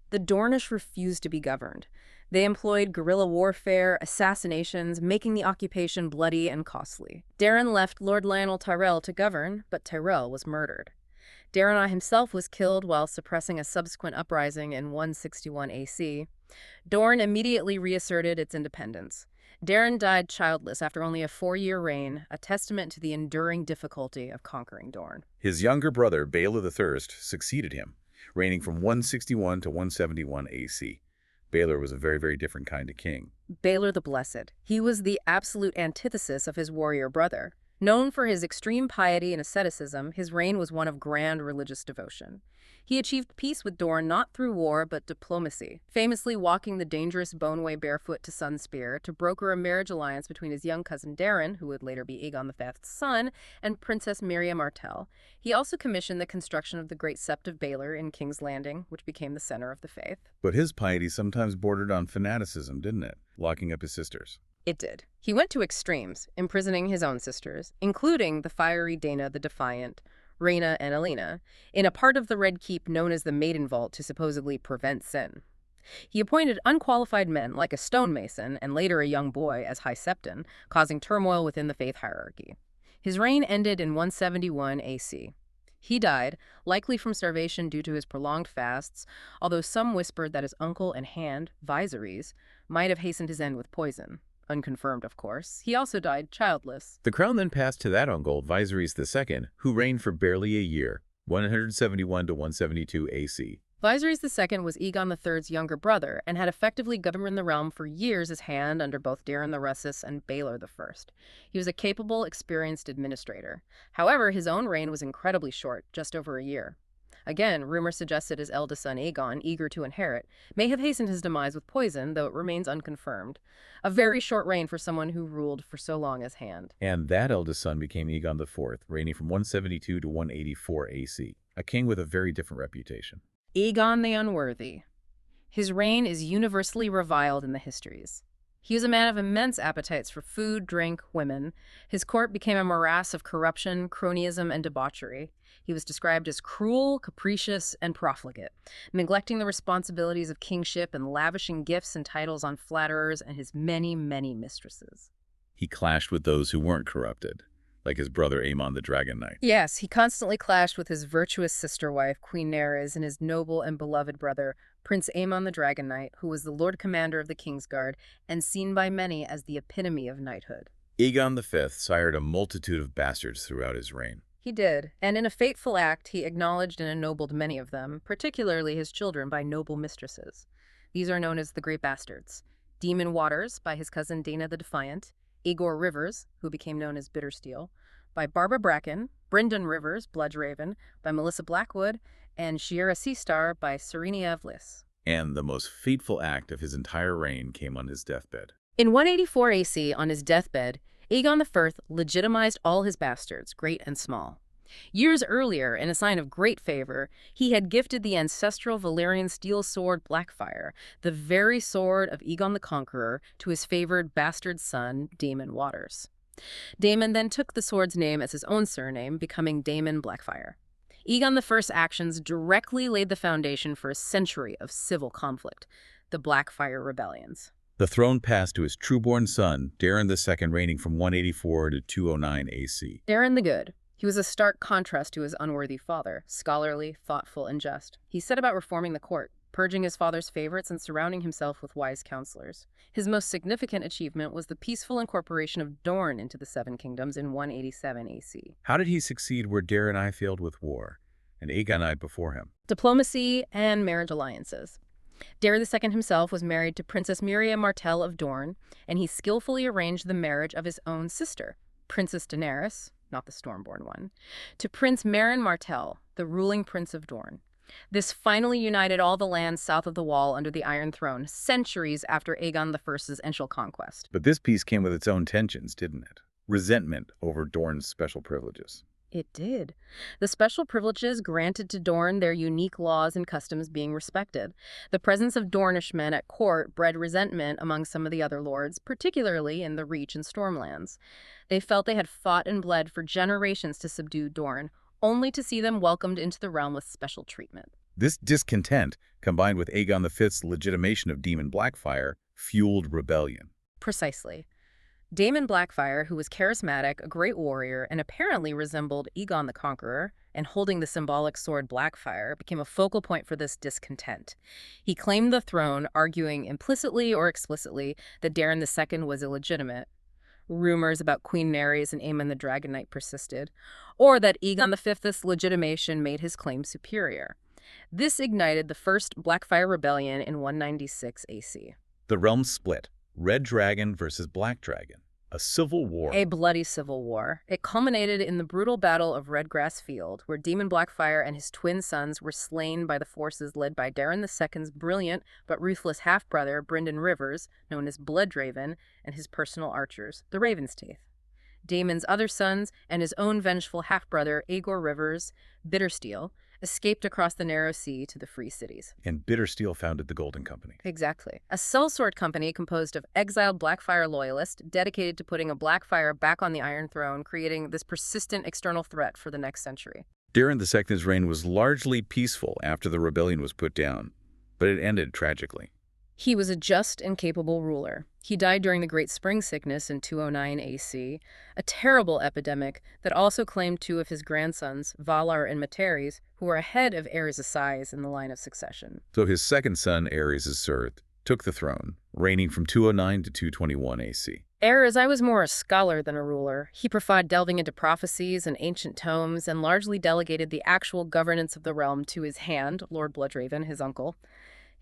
The Dornish refused to be governed. They employed guerrilla warfare, assassinations, making the occupation bloody and costly. Daeron left Lord Lionel Tyrell to govern, but Tyrell was murdered. Daeron himself was killed while suppressing a subsequent uprising in 161 AC. Dorne immediately reasserted its independence. Daeron died childless after only a 4-year reign, a testament to the enduring difficulty of conquering Dorne. His younger brother, Baela the Thirst, succeeded him, reigning from 161 to 171 AC. Baelor was a very, very different kind of king. Baelor the Blessed. He was the absolute antithesis of his warrior brother. Known for his extreme piety and asceticism, his reign was one of grand religious devotion. He achieved peace with Dorne not through war but diplomacy, famously walking the dangerous Boneway barefoot to Sunspear to broker a marriage alliance between his young cousin Daeron, who would later be Aegon V's son, and Princess Miriam Martell. He also commissioned the construction of the Great Sept of Baelor in King's Landing, which became the center of the faith. But his piety sometimes bordered on fanaticism, didn't it? Locking up his sisters. It did. He went to extremes, imprisoning his own sisters, including the fiery Dana the Defiant, Rhaena and Alina, in a part of the Red Keep known as the Maiden Vault to supposedly prevent sin. He appointed unqualified men like a stonemason and later a young boy as High Septon, causing turmoil within the faith hierarchy. His reign ended in 171 AC. He died, likely from starvation due to his prolonged fasts, although some whispered that his uncle and hand, Viserys, might have hastened his end with poison. Unconfirmed, of course. He also died childless. The crown then passed to that uncle, Viserys II, who reigned for barely a year, 171 to 172 AC. Viserys II was Aegon III's younger brother and had effectively governed the realm for years as hand under both Daeron the Russus and Baelor I. He was a capable, experienced administrator. However, his own reign was incredibly short, just over a year. Again, rumor suggested his eldest son Aegon, eager to inherit, may have hastened his demise with poison, though it remains unconfirmed. A very short reign for someone who ruled for so long as hand. And that eldest son became Aegon IV, reigning from 172 to 184 AC, a king with a very different reputation. Aegon the Unworthy. His reign is universally reviled in the histories. He was a man of immense appetites for food, drink, women. His court became a morass of corruption, cronyism, and debauchery. He was described as cruel, capricious, and profligate, neglecting the responsibilities of kingship and lavishing gifts and titles on flatterers and his many, many mistresses. He clashed with those who weren't corrupted, like his brother Aemon the Dragon Knight. Yes, he constantly clashed with his virtuous sister-wife, Queen Nerys, and his noble and beloved brother, Prince Aemon the Dragon Knight, who was the Lord Commander of the Kingsguard and seen by many as the epitome of knighthood. Aegon V sired a multitude of bastards throughout his reign. He did, and in a fateful act, he acknowledged and ennobled many of them, particularly his children by noble mistresses. These are known as the Great Bastards. Daemon Waters, by his cousin Dana the Defiant, Aegor Rivers, who became known as Bittersteel, by Barbara Bracken, Bryndon Rivers, Bloodraven, by Melissa Blackwood, and Shiera Seastar by Serenia of Lys. And the most fateful act of his entire reign came on his deathbed. In 184 AC, on his deathbed, Aegon IV legitimized all his bastards, great and small. Years earlier, in a sign of great favor, he had gifted the ancestral Valyrian steel sword Blackfire, the very sword of Aegon the Conqueror, to his favored bastard son, Daemon Waters. Daemon then took the sword's name as his own surname, becoming Daemon Blackfire. Aegon I's actions directly laid the foundation for a century of civil conflict, the Blackfire rebellions. The throne passed to his true-born son, Daeron II, reigning from 184 to 209 AC. Daeron the Good. He was a stark contrast to his unworthy father, scholarly, thoughtful, and just. He set about reforming the court, purging his father's favorites and surrounding himself with wise counselors. His most significant achievement was the peaceful incorporation of Dorne into the Seven Kingdoms in 187 AC. How did he succeed where Daeron I failed with war, and Aegon I before him? Diplomacy and marriage alliances. Daeron II himself was married to Princess Miriam Martell of Dorne, and he skillfully arranged the marriage of his own sister, Princess Daenerys, not the Stormborn one, to Prince Meryn Martell, the ruling prince of Dorne. This finally united all the lands south of the Wall under the Iron Throne, centuries after Aegon I's initial conquest. But this peace came with its own tensions, didn't it? Resentment over Dorne's special privileges. It did. The special privileges granted to Dorne, their unique laws and customs being respected. The presence of Dornishmen at court bred resentment among some of the other lords, particularly in the Reach and Stormlands. They felt they had fought and bled for generations to subdue Dorne, only to see them welcomed into the realm with special treatment. This discontent, combined with Aegon V's legitimation of Daemon Blackfire, fueled rebellion. Precisely. Daemon Blackfire, who was charismatic, a great warrior, and apparently resembled Aegon the Conqueror, and holding the symbolic sword Blackfire, became a focal point for this discontent. He claimed the throne, arguing implicitly or explicitly that Daeron II was illegitimate. Rumors about Queen Nerys and Aemon the Dragon Knight persisted, or that Aegon V's legitimation made his claim superior. This ignited the first Blackfire Rebellion in 196 AC. The realm split. Red Dragon versus Black Dragon. A civil war. A bloody civil war. It culminated in the brutal Battle of Redgrass Field, where Demon Blackfire and his twin sons were slain by the forces led by Daeron II's brilliant but ruthless half-brother, Brynden Rivers, known as Bloodraven, and his personal archers, the Raven's Teeth. Daemon's other sons and his own vengeful half-brother, Aegor Rivers, Bittersteel, escaped across the narrow sea to the free cities. And Bittersteel founded the Golden Company. Exactly. A sellsword company composed of exiled Blackfire loyalists dedicated to putting a Blackfire back on the Iron Throne, creating this persistent external threat for the next century. Daeron II's reign was largely peaceful after the rebellion was put down, but it ended tragically. He was a just and capable ruler. He died during the Great Spring Sickness in 209 AC, a terrible epidemic that also claimed two of his grandsons, Valar and Materys, who were ahead of Aerys Asais in the line of succession. So his second son, Aerys Asurth, took the throne, reigning from 209 to 221 AC. Aerys was more a scholar than a ruler. He preferred delving into prophecies and ancient tomes and largely delegated the actual governance of the realm to his hand, Lord Bloodraven, his uncle.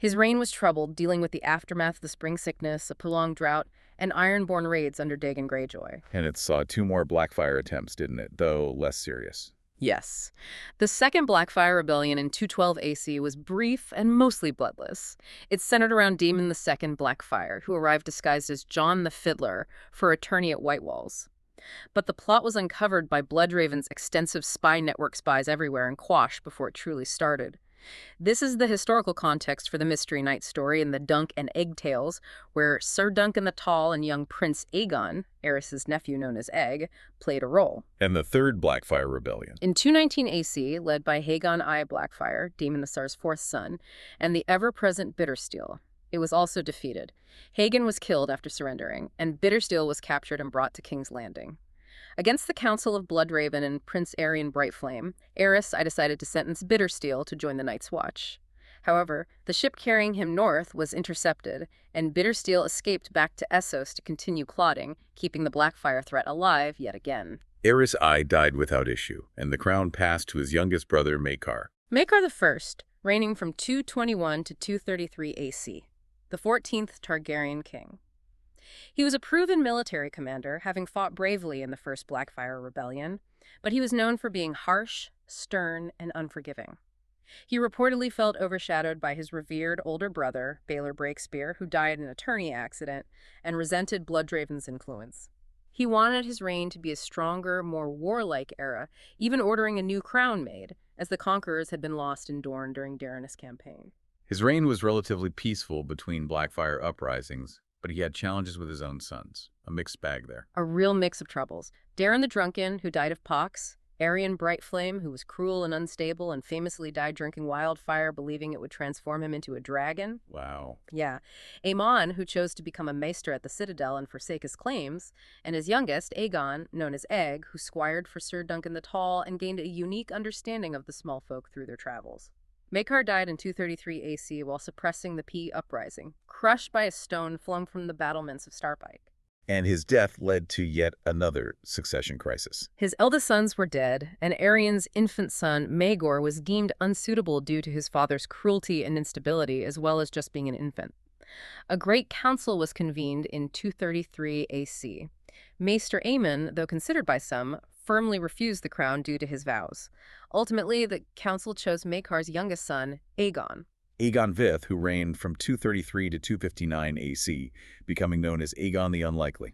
His reign was troubled, dealing with the aftermath of the spring sickness, a prolonged drought, and Ironborn raids under Dagon Greyjoy. And it saw two more Blackfire attempts, didn't it? Though less serious. Yes. The second Blackfire Rebellion in 212 AC was brief and mostly bloodless. It centered around Daemon II Blackfire, who arrived disguised as John the Fiddler for a tourney at White Walls. But the plot was uncovered by Bloodraven's extensive spy network spies everywhere and quashed before it truly started. This is the historical context for the Mystery Knight story in the Dunk and Egg Tales, where Sir Duncan the Tall and young Prince Aegon, Aerys' nephew known as Egg, played a role. And the third Blackfire Rebellion. In 219 AC, led by Aegon I Blackfire, Daemon the Tsar's fourth son, and the ever-present Bittersteel. It was also defeated. Aegon was killed after surrendering, and Bittersteel was captured and brought to King's Landing. Against the counsel of Bloodraven and Prince Aerion Brightflame, Aerys decided to sentence Bittersteel to join the Night's Watch. However, the ship carrying him north was intercepted, and Bittersteel escaped back to Essos to continue plotting, keeping the Blackfire threat alive yet again. Aerys I died without issue, and the crown passed to his youngest brother, Maekar. Maekar I, reigning from 221 to 233 AC, the 14th Targaryen king. He was a proven military commander, having fought bravely in the First Blackfire Rebellion, but he was known for being harsh, stern, and unforgiving. He reportedly felt overshadowed by his revered older brother, Baelor Breakspear, who died in a tourney accident, and resented Bloodraven's influence. He wanted his reign to be a stronger, more warlike era, even ordering a new crown made, as the conquerors had been lost in Dorne during Daenerys' campaign. His reign was relatively peaceful between Blackfire uprisings, but he had challenges with his own sons. A mixed bag there. A real mix of troubles. Daeron the Drunken, who died of pox. Aerion Brightflame, who was cruel and unstable and famously died drinking wildfire, believing it would transform him into a dragon. Wow. Yeah. Aemon, who chose to become a maester at the Citadel and forsake his claims. And his youngest, Aegon, known as Egg, who squired for Sir Duncan the Tall and gained a unique understanding of the small folk through their travels. Maekar died in 233 AC while suppressing the P uprising, crushed by a stone flung from the battlements of Starpike. And his death led to yet another succession crisis. His eldest sons were dead, and Aerion's infant son, Maegor, was deemed unsuitable due to his father's cruelty and instability, as well as just being an infant. A great council was convened in 233 AC. Maester Aemon, though considered by some, firmly refused the crown due to his vows. Ultimately, the council chose Maekar's youngest son, Aegon. Aegon V, who reigned from 233 to 259 AC, becoming known as Aegon the Unlikely.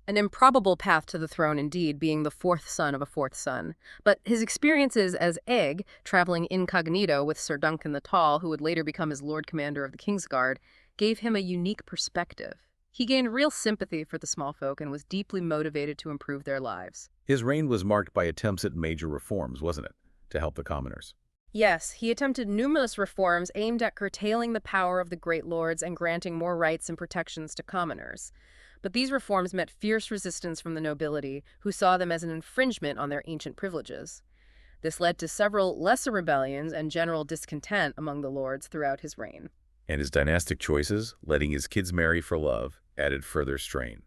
An improbable path to the throne indeed, being the fourth son of a fourth son. But his experiences as Egg, traveling incognito with Sir Duncan the Tall, who would later become his Lord Commander of the Kingsguard, gave him a unique perspective. He gained real sympathy for the small folk and was deeply motivated to improve their lives. His reign was marked by attempts at major reforms, wasn't it, to help the commoners? Yes, he attempted numerous reforms aimed at curtailing the power of the great lords and granting more rights and protections to commoners. But these reforms met fierce resistance from the nobility, who saw them as an infringement on their ancient privileges. This led to several lesser rebellions and general discontent among the lords throughout his reign. And his dynastic choices, letting his kids marry for love, added further strain.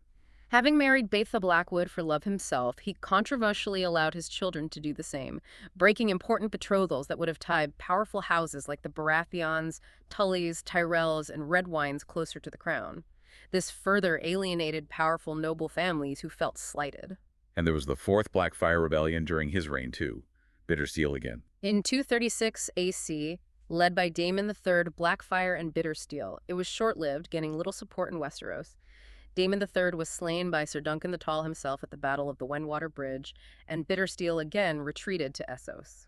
Having married Baitha Blackwood for love himself, he controversially allowed his children to do the same, breaking important betrothals that would have tied powerful houses like the Baratheons, Tullys, Tyrells, and Redwynes closer to the crown. This further alienated powerful noble families who felt slighted. And there was the Fourth Blackfire Rebellion during his reign, too. Bitter steel again. In 236 AC, led by Daemon III, Blackfire and Bitter Steel, it was short-lived, gaining little support in Westeros. Daemon III was slain by Sir Duncan the Tall himself at the Battle of the Wendwater Bridge, and Bittersteel again retreated to Essos.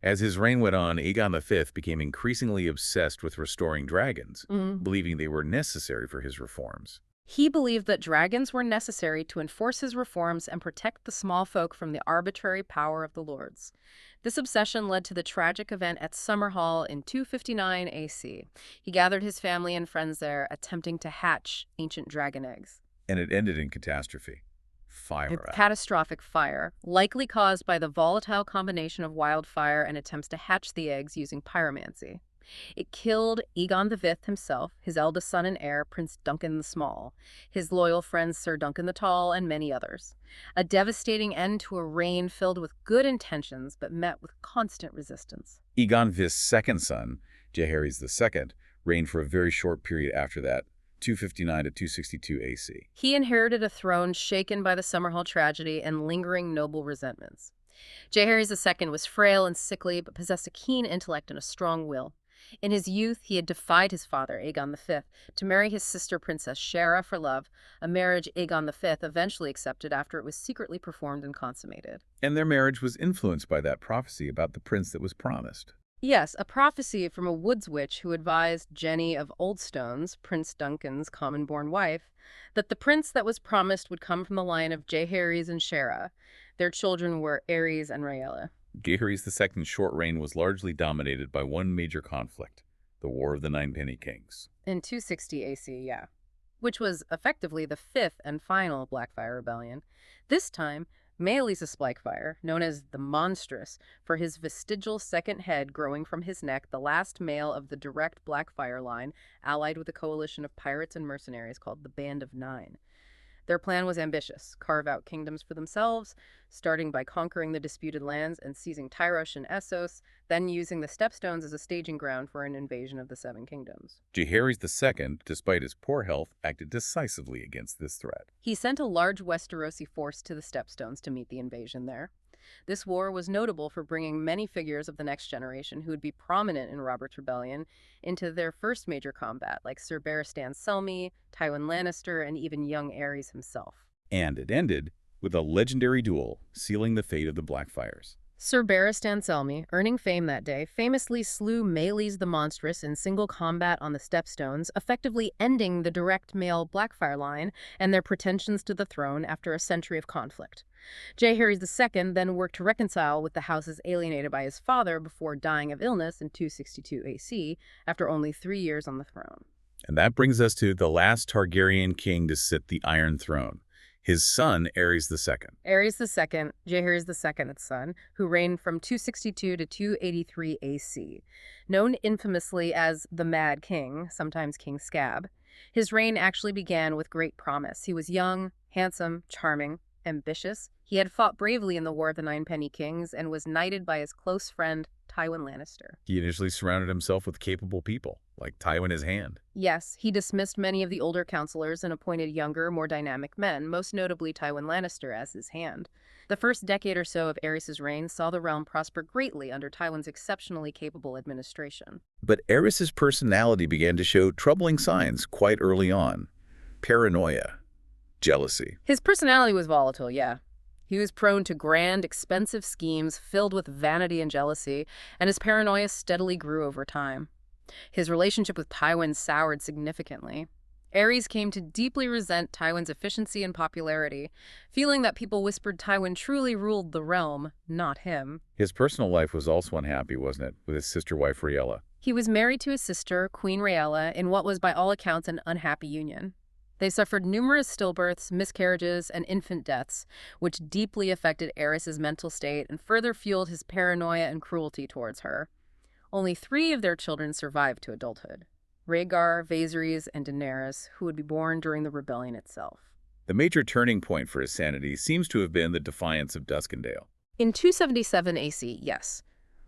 As his reign went on, Aegon V became increasingly obsessed with restoring dragons, believing they were necessary for his reforms. He believed that dragons were necessary to enforce his reforms and protect the small folk from the arbitrary power of the lords. This obsession led to the tragic event at Summerhall in 259 AC. He gathered his family and friends there, attempting to hatch ancient dragon eggs. And it ended in catastrophe. A catastrophic fire, likely caused by the volatile combination of wildfire and attempts to hatch the eggs using pyromancy. It killed Aegon V himself, his eldest son and heir, Prince Duncan the Small, his loyal friends Sir Duncan the Tall, and many others. A devastating end to a reign filled with good intentions but met with constant resistance. Aegon V's second son, Jaehaerys II, reigned for a very short period after that, 259 to 262 AC. He inherited a throne shaken by the Summerhall tragedy and lingering noble resentments. Jaehaerys II was frail and sickly but possessed a keen intellect and a strong will. In his youth, he had defied his father, Aegon V, to marry his sister Princess Shera for love, a marriage Aegon V eventually accepted after it was secretly performed and consummated. And their marriage was influenced by that prophecy about the prince that was promised. Yes, a prophecy from a woods witch who advised Jenny of Oldstones, Prince Duncan's common-born wife, that the prince that was promised would come from the line of Jaehaerys and Shera. Their children were Aerys and Rhaella. Jaehaerys II's short reign was largely dominated by one major conflict, the War of the Ninepenny Kings. In 260 AC, yeah. Which was effectively the fifth and final Blackfire Rebellion. This time, Maelys Blackfire, known as the Monstrous, for his vestigial second head growing from his neck, the last male of the direct Blackfire line, allied with a coalition of pirates and mercenaries called the Band of Nine. Their plan was ambitious: carve out kingdoms for themselves, starting by conquering the disputed lands and seizing Tyrosh and Essos, then using the Stepstones as a staging ground for an invasion of the Seven Kingdoms. Jaehaerys II, despite his poor health, acted decisively against this threat. He sent a large Westerosi force to the Stepstones to meet the invasion there. This war was notable for bringing many figures of the next generation who would be prominent in Robert's Rebellion into their first major combat, like Sir Barristan Selmy, Tywin Lannister, and even young Aerys himself. And it ended with a legendary duel, sealing the fate of the Blackfires. Sir Barristan Selmy, earning fame that day, famously slew Maelys the Monstrous in single combat on the Stepstones, effectively ending the direct male Blackfire line and their pretensions to the throne after a century of conflict. Jaehaerys II then worked to reconcile with the houses alienated by his father before dying of illness in 262 AC after only 3 years on the throne. And that brings us to the last Targaryen king to sit the Iron Throne, his son, Aerys II. Aerys II, Jaehaerys II's son, who reigned from 262 to 283 AC. Known infamously as the Mad King, sometimes King Scab, his reign actually began with great promise. He was young, handsome, charming, ambitious. He had fought bravely in the War of the Ninepenny Kings and was knighted by his close friend, Tywin Lannister. He initially surrounded himself with capable people, like Tywin his hand. Yes, he dismissed many of the older counselors and appointed younger, more dynamic men, most notably Tywin Lannister as his hand. The first decade or so of Aerys' reign saw the realm prosper greatly under Tywin's exceptionally capable administration. But Aerys' personality began to show troubling signs quite early on. Paranoia, jealousy. His personality was volatile, yeah. He was prone to grand, expensive schemes filled with vanity and jealousy, and his paranoia steadily grew over time. His relationship with Tywin soured significantly. Aerys came to deeply resent Tywin's efficiency and popularity, feeling that people whispered Tywin truly ruled the realm, not him. His personal life was also unhappy, wasn't it, with his sister wife Rhaella? He was married to his sister, Queen Rhaella, in what was by all accounts an unhappy union. They suffered numerous stillbirths, miscarriages, and infant deaths, which deeply affected Aerys' mental state and further fueled his paranoia and cruelty towards her. Only 3 of their children survived to adulthood: Rhaegar, Viserys, and Daenerys, who would be born during the rebellion itself. The major turning point for his sanity seems to have been the defiance of Duskendale. In 277 AC, yes.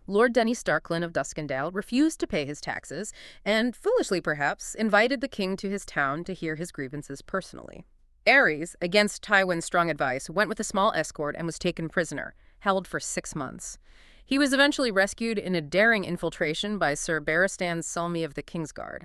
Lord Denny Starklin of Duskendale refused to pay his taxes and, foolishly perhaps, invited the king to his town to hear his grievances personally. Aerys, against Tywin's strong advice, went with a small escort and was taken prisoner, held for 6 months. He was eventually rescued in a daring infiltration by Sir Barristan Selmy of the Kingsguard.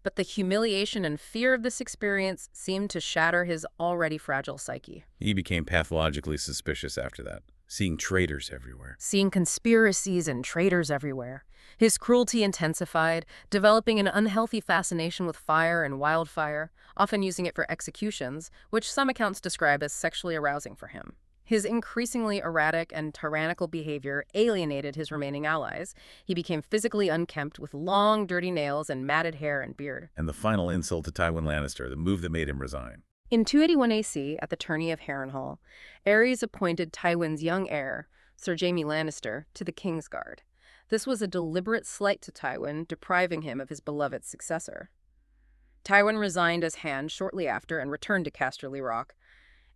But the humiliation and fear of this experience seemed to shatter his already fragile psyche. He became pathologically suspicious after that, seeing traitors everywhere. Seeing conspiracies and traitors everywhere. His cruelty intensified, developing an unhealthy fascination with fire and wildfire, often using it for executions, which some accounts describe as sexually arousing for him. His increasingly erratic and tyrannical behavior alienated his remaining allies. He became physically unkempt with long, dirty nails and matted hair and beard. And the final insult to Tywin Lannister, the move that made him resign. In 281 AC, at the tourney of Harrenhal, Aerys appointed Tywin's young heir, Sir Jaime Lannister, to the Kingsguard. This was a deliberate slight to Tywin, depriving him of his beloved successor. Tywin resigned as Hand shortly after and returned to Casterly Rock.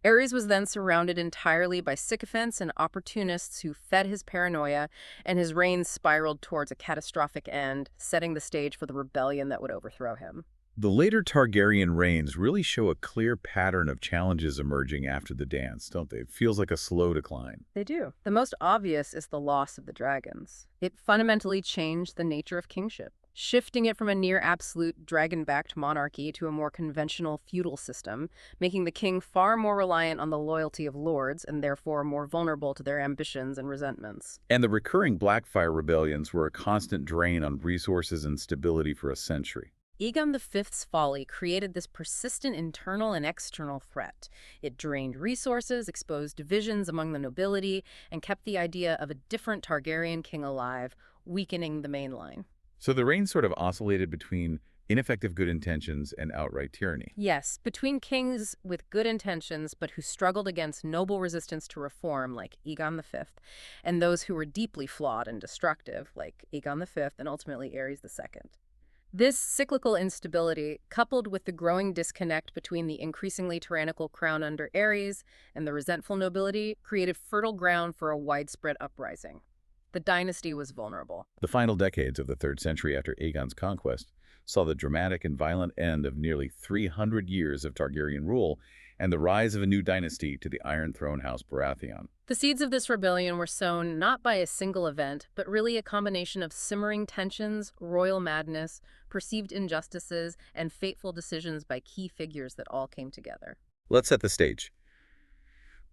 Aerys was then surrounded entirely by sycophants and opportunists who fed his paranoia, and his reign spiraled towards a catastrophic end, setting the stage for the rebellion that would overthrow him. The later Targaryen reigns really show a clear pattern of challenges emerging after the dance, don't they? It feels like a slow decline. They do. The most obvious is the loss of the dragons. It fundamentally changed the nature of kingship, shifting it from a near-absolute dragon-backed monarchy to a more conventional feudal system, making the king far more reliant on the loyalty of lords and therefore more vulnerable to their ambitions and resentments. And the recurring Blackfire rebellions were a constant drain on resources and stability for a century. Aegon V's folly created this persistent internal and external threat. It drained resources, exposed divisions among the nobility, and kept the idea of a different Targaryen king alive, weakening the main line. So the reign sort of oscillated between ineffective good intentions and outright tyranny. Yes, between kings with good intentions but who struggled against noble resistance to reform, like Aegon V, and those who were deeply flawed and destructive, like Aegon V and ultimately Aerys II. This cyclical instability, coupled with the growing disconnect between the increasingly tyrannical crown under Aerys and the resentful nobility, created fertile ground for a widespread uprising. The dynasty was vulnerable. The final decades of the 3rd century after Aegon's conquest saw the dramatic and violent end of nearly 300 years of Targaryen rule and the rise of a new dynasty to the Iron Throne House Baratheon. The seeds of this rebellion were sown not by a single event, but really a combination of simmering tensions, royal madness, perceived injustices, and fateful decisions by key figures that all came together. Let's set the stage.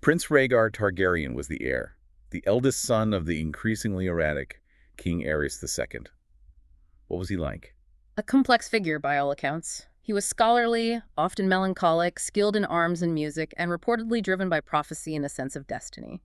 Prince Rhaegar Targaryen was the heir, the eldest son of the increasingly erratic King Aerys II. What was he like? A complex figure by all accounts. He was scholarly, often melancholic, skilled in arms and music, and reportedly driven by prophecy and a sense of destiny.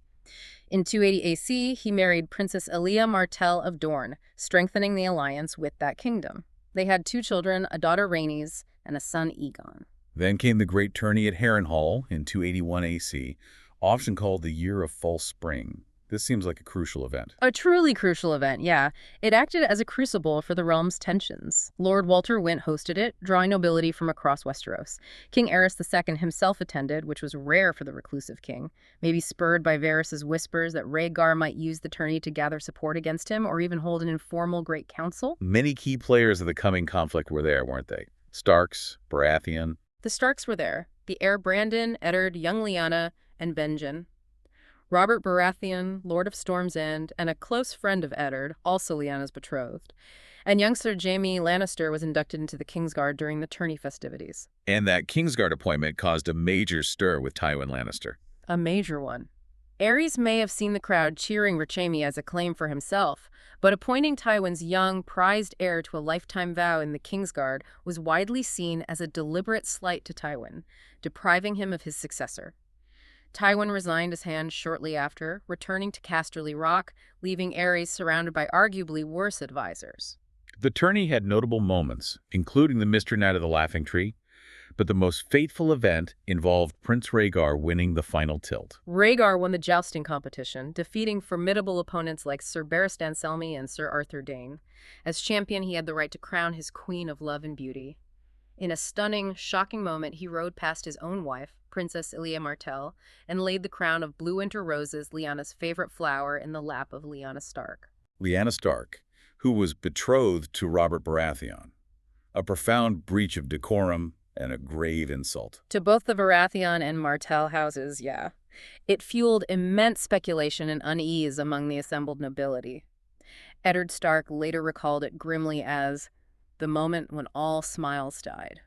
In 280 AC, he married Princess Elia Martell of Dorne, strengthening the alliance with that kingdom. They had 2 children, a daughter Rhaenys, and a son Aegon. Then came the great tourney at Harrenhal in 281 AC, often called the Year of False Spring. This seems like a crucial event. A truly crucial event, yeah. It acted as a crucible for the realm's tensions. Lord Walter Wint hosted it, drawing nobility from across Westeros. King Aerys II himself attended, which was rare for the reclusive king, maybe spurred by Varys' whispers that Rhaegar might use the tourney to gather support against him or even hold an informal great council. Many key players of the coming conflict were there, weren't they? Starks, Baratheon. The Starks were there. The heir Brandon, Eddard, young Lyanna, and Benjen. Robert Baratheon, Lord of Storm's End, and a close friend of Eddard, also Lyanna's betrothed. And young Sir Jaime Lannister was inducted into the Kingsguard during the tourney festivities. And that Kingsguard appointment caused a major stir with Tywin Lannister. A major one. Aerys may have seen the crowd cheering for Jaime as a claim for himself, but appointing Tywin's young, prized heir to a lifetime vow in the Kingsguard was widely seen as a deliberate slight to Tywin, depriving him of his successor. Tywin resigned as Hand shortly after, returning to Casterly Rock, leaving Aerys surrounded by arguably worse advisors. The tourney had notable moments, including the Mystery Night of the Laughing Tree, but the most fateful event involved Prince Rhaegar winning the final tilt. Rhaegar won the jousting competition, defeating formidable opponents like Sir Barristan Selmy and Sir Arthur Dayne. As champion, he had the right to crown his Queen of Love and Beauty. In a stunning, shocking moment, he rode past his own wife, Princess Ilia Martell, and laid the crown of blue winter roses, Lyanna's favorite flower, in the lap of Lyanna Stark. Lyanna Stark, who was betrothed to Robert Baratheon. A profound breach of decorum and a grave insult. To both the Baratheon and Martell houses, yeah. It fueled immense speculation and unease among the assembled nobility. Eddard Stark later recalled it grimly as the moment when all smiles died.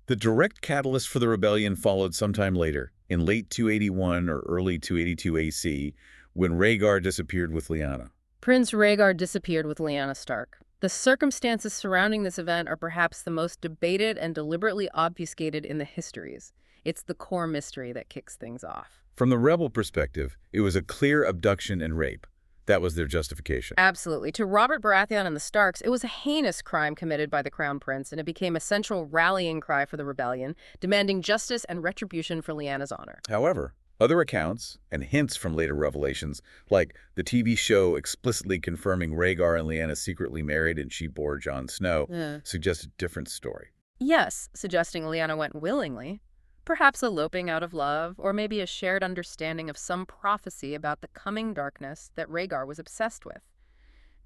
The direct catalyst for the rebellion followed sometime later, in late 281 or early 282 AC, when Rhaegar disappeared with Lyanna. Prince Rhaegar disappeared with Lyanna Stark. The circumstances surrounding this event are perhaps the most debated and deliberately obfuscated in the histories. It's the core mystery that kicks things off. From the rebel perspective, it was a clear abduction and rape. That was their justification. Absolutely. To Robert Baratheon and the Starks, it was a heinous crime committed by the Crown Prince, and it became a central rallying cry for the rebellion, demanding justice and retribution for Lyanna's honor. However, other accounts and hints from later revelations, like the TV show explicitly confirming Rhaegar and Lyanna secretly married and she bore Jon Snow, suggest a different story. Yes, suggesting Lyanna went willingly. Perhaps eloping out of love, or maybe a shared understanding of some prophecy about the coming darkness that Rhaegar was obsessed with.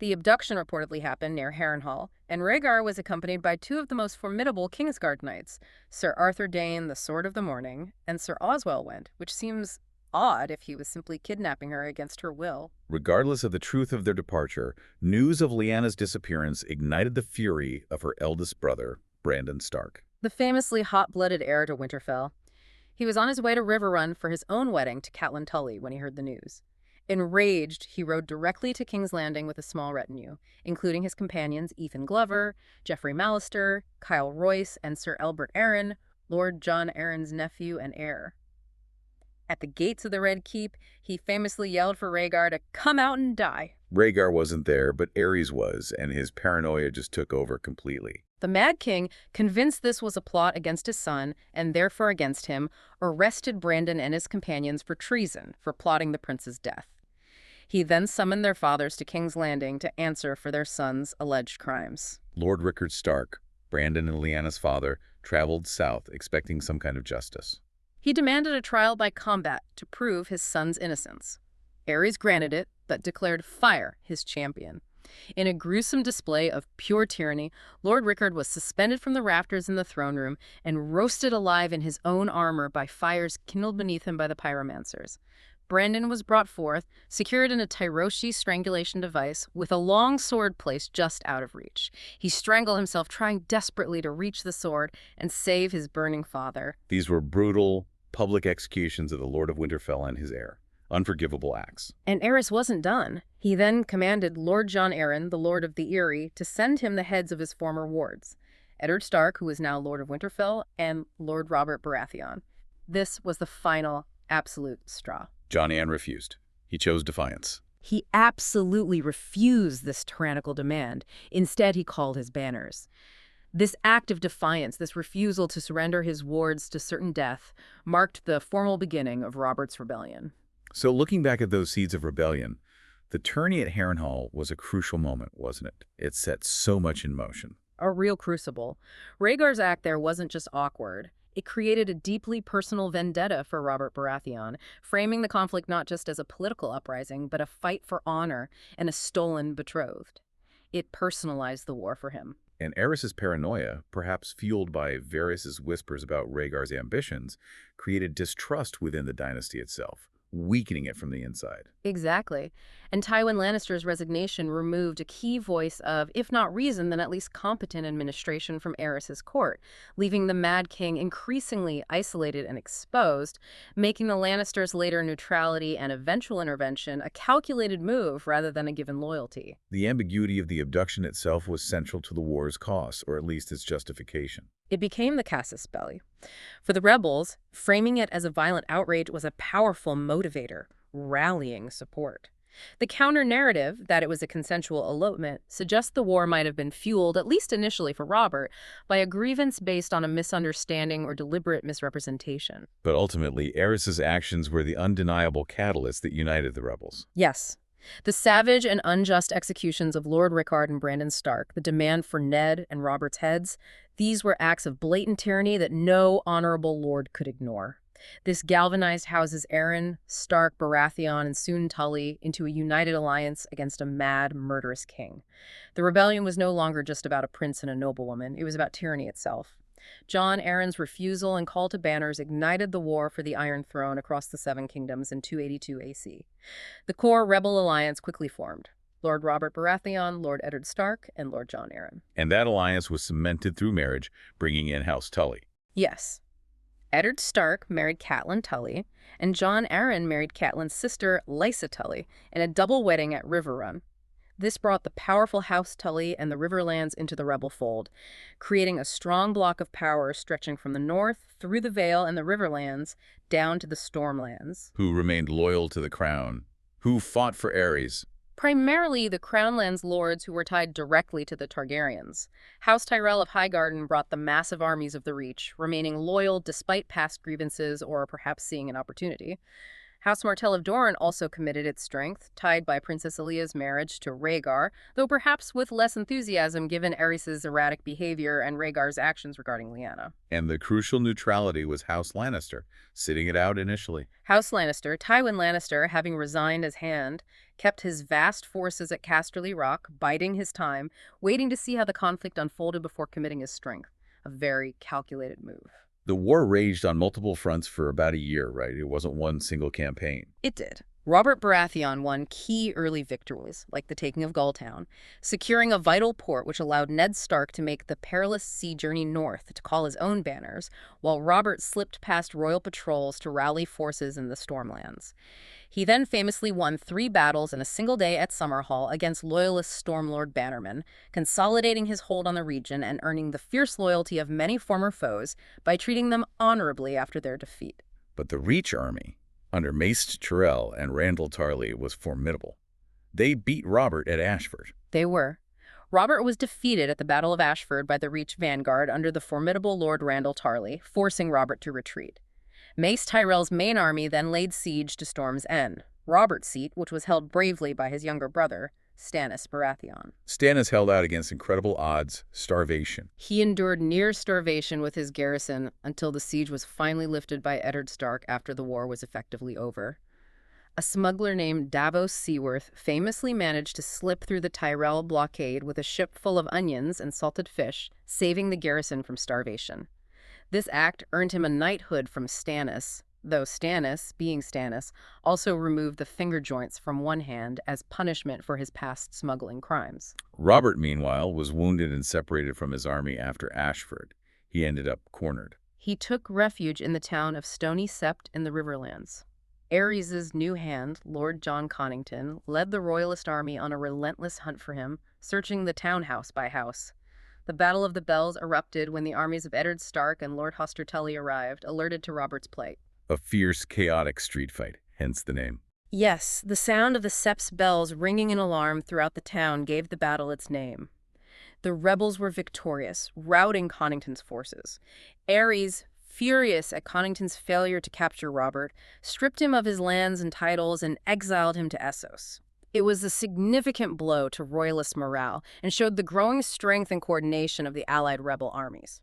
The abduction reportedly happened near Harrenhal, and Rhaegar was accompanied by two of the most formidable Kingsguard knights, Sir Arthur Dayne, the Sword of the Morning, and Sir Oswell went, which seems odd if he was simply kidnapping her against her will. Regardless of the truth of their departure, news of Lyanna's disappearance ignited the fury of her eldest brother, Brandon Stark. The famously hot-blooded heir to Winterfell. He was on his way to Riverrun for his own wedding to Catelyn Tully when he heard the news. Enraged, he rode directly to King's Landing with a small retinue, including his companions Ethan Glover, Geoffrey Mallister, Kyle Royce, and Sir Elbert Arryn, Lord John Arryn's nephew and heir. At the gates of the Red Keep, he famously yelled for Rhaegar to come out and die. Rhaegar wasn't there, but Aerys was, and his paranoia just took over completely. The Mad King, convinced this was a plot against his son, and therefore against him, arrested Brandon and his companions for treason for plotting the prince's death. He then summoned their fathers to King's Landing to answer for their son's alleged crimes. Lord Rickard Stark, Brandon and Lyanna's father, traveled south expecting some kind of justice. He demanded a trial by combat to prove his son's innocence. Aerys granted it, but declared fire his champion. In a gruesome display of pure tyranny, Lord Rickard was suspended from the rafters in the throne room and roasted alive in his own armor by fires kindled beneath him by the pyromancers. Brandon was brought forth, secured in a Tyroshi strangulation device, with a long sword placed just out of reach. He strangled himself, trying desperately to reach the sword and save his burning father. These were brutal, public executions of the Lord of Winterfell and his heir. Unforgivable acts. And Aerys wasn't done. He then commanded Lord Jon Arryn, the Lord of the Eyrie, to send him the heads of his former wards, Eddard Stark, who was now Lord of Winterfell, and Lord Robert Baratheon. This was the final, absolute straw. Jon Arryn refused. He chose defiance. He absolutely refused this tyrannical demand. Instead, he called his banners. This act of defiance, this refusal to surrender his wards to certain death, marked the formal beginning of Robert's rebellion. So looking back at those seeds of rebellion, the tourney at Harrenhal was a crucial moment, wasn't it? It set so much in motion. A real crucible. Rhaegar's act there wasn't just awkward. It created a deeply personal vendetta for Robert Baratheon, framing the conflict not just as a political uprising, but a fight for honor and a stolen betrothed. It personalized the war for him. And Aerys's paranoia, perhaps fueled by Varys' whispers about Rhaegar's ambitions, created distrust within the dynasty itself, weakening it from the inside. Exactly. And Tywin Lannister's resignation removed a key voice of, if not reason, then at least competent administration from Aerys's court, leaving the Mad King increasingly isolated and exposed, making the Lannisters' later neutrality and eventual intervention a calculated move rather than a given loyalty. The ambiguity of the abduction itself was central to the war's cause, or at least its justification. It became the casus belli. For the rebels, framing it as a violent outrage was a powerful motivator, rallying support. The counter-narrative, that it was a consensual elopement, suggests the war might have been fueled, at least initially for Robert, by a grievance based on a misunderstanding or deliberate misrepresentation. But ultimately, Aerys's actions were the undeniable catalyst that united the rebels. Yes. The savage and unjust executions of Lord Rickard and Brandon Stark, the demand for Ned and Robert's heads, these were acts of blatant tyranny that no honorable lord could ignore. This galvanized houses Arryn, Stark, Baratheon, and soon Tully into a united alliance against a mad, murderous king. The rebellion was no longer just about a prince and a noblewoman. It was about tyranny itself. Jon Arryn's refusal and call to banners ignited the war for the Iron Throne across the Seven Kingdoms in 282 AC. The core rebel alliance quickly formed. Lord Robert Baratheon, Lord Eddard Stark, and Lord Jon Arryn. And that alliance was cemented through marriage, bringing in House Tully. Yes. Eddard Stark married Catelyn Tully, and Jon Arryn married Catelyn's sister, Lysa Tully, in a double wedding at Riverrun. This brought the powerful House Tully and the Riverlands into the rebel fold, creating a strong block of power stretching from the north, through the Vale and the Riverlands, down to the Stormlands. Who remained loyal to the crown, who fought for Aerys. Primarily the Crownlands lords who were tied directly to the Targaryens. House Tyrell of Highgarden brought the massive armies of the Reach, remaining loyal despite past grievances or perhaps seeing an opportunity. House Martell of Dorne also committed its strength, tied by Princess Alia's marriage to Rhaegar, though perhaps with less enthusiasm given Aerys' erratic behavior and Rhaegar's actions regarding Lyanna. And the crucial neutrality was House Lannister, sitting it out initially. House Lannister, Tywin Lannister, having resigned his hand, kept his vast forces at Casterly Rock, biding his time, waiting to see how the conflict unfolded before committing his strength. A very calculated move. The war raged on multiple fronts for about a year, right? It wasn't one single campaign. It did. Robert Baratheon won key early victories, like the taking of Gulltown, securing a vital port which allowed Ned Stark to make the perilous sea journey north to call his own banners, while Robert slipped past royal patrols to rally forces in the Stormlands. He then famously won 3 battles in a single day at Summerhall against loyalist Stormlord bannermen, consolidating his hold on the region and earning the fierce loyalty of many former foes by treating them honorably after their defeat. But the Reach army, under Mace Tyrell and Randall Tarly, was formidable. They beat Robert at Ashford. They were. Robert was defeated at the Battle of Ashford by the Reach vanguard under the formidable Lord Randall Tarly, forcing Robert to retreat. Mace Tyrell's main army then laid siege to Storm's End, Robert's seat, which was held bravely by his younger brother, Stannis Baratheon. Stannis held out against incredible odds, starvation. He endured near starvation with his garrison until the siege was finally lifted by Eddard Stark after the war was effectively over. A smuggler named Davos Seaworth famously managed to slip through the Tyrell blockade with a ship full of onions and salted fish, saving the garrison from starvation. This act earned him a knighthood from Stannis, though Stannis, being Stannis, also removed the finger joints from one hand as punishment for his past smuggling crimes. Robert, meanwhile, was wounded and separated from his army after Ashford. He ended up cornered. He took refuge in the town of Stony Sept in the Riverlands. Aerys' new hand, Lord John Connington, led the royalist army on a relentless hunt for him, searching the town house by house. The Battle of the Bells erupted when the armies of Eddard Stark and Lord Hoster Tully arrived, alerted to Robert's plight. A fierce, chaotic street fight, hence the name. Yes, the sound of the Sept's bells ringing in alarm throughout the town gave the battle its name. The rebels were victorious, routing Connington's forces. Aerys, furious at Connington's failure to capture Robert, stripped him of his lands and titles and exiled him to Essos. It was a significant blow to royalist morale and showed the growing strength and coordination of the allied rebel armies.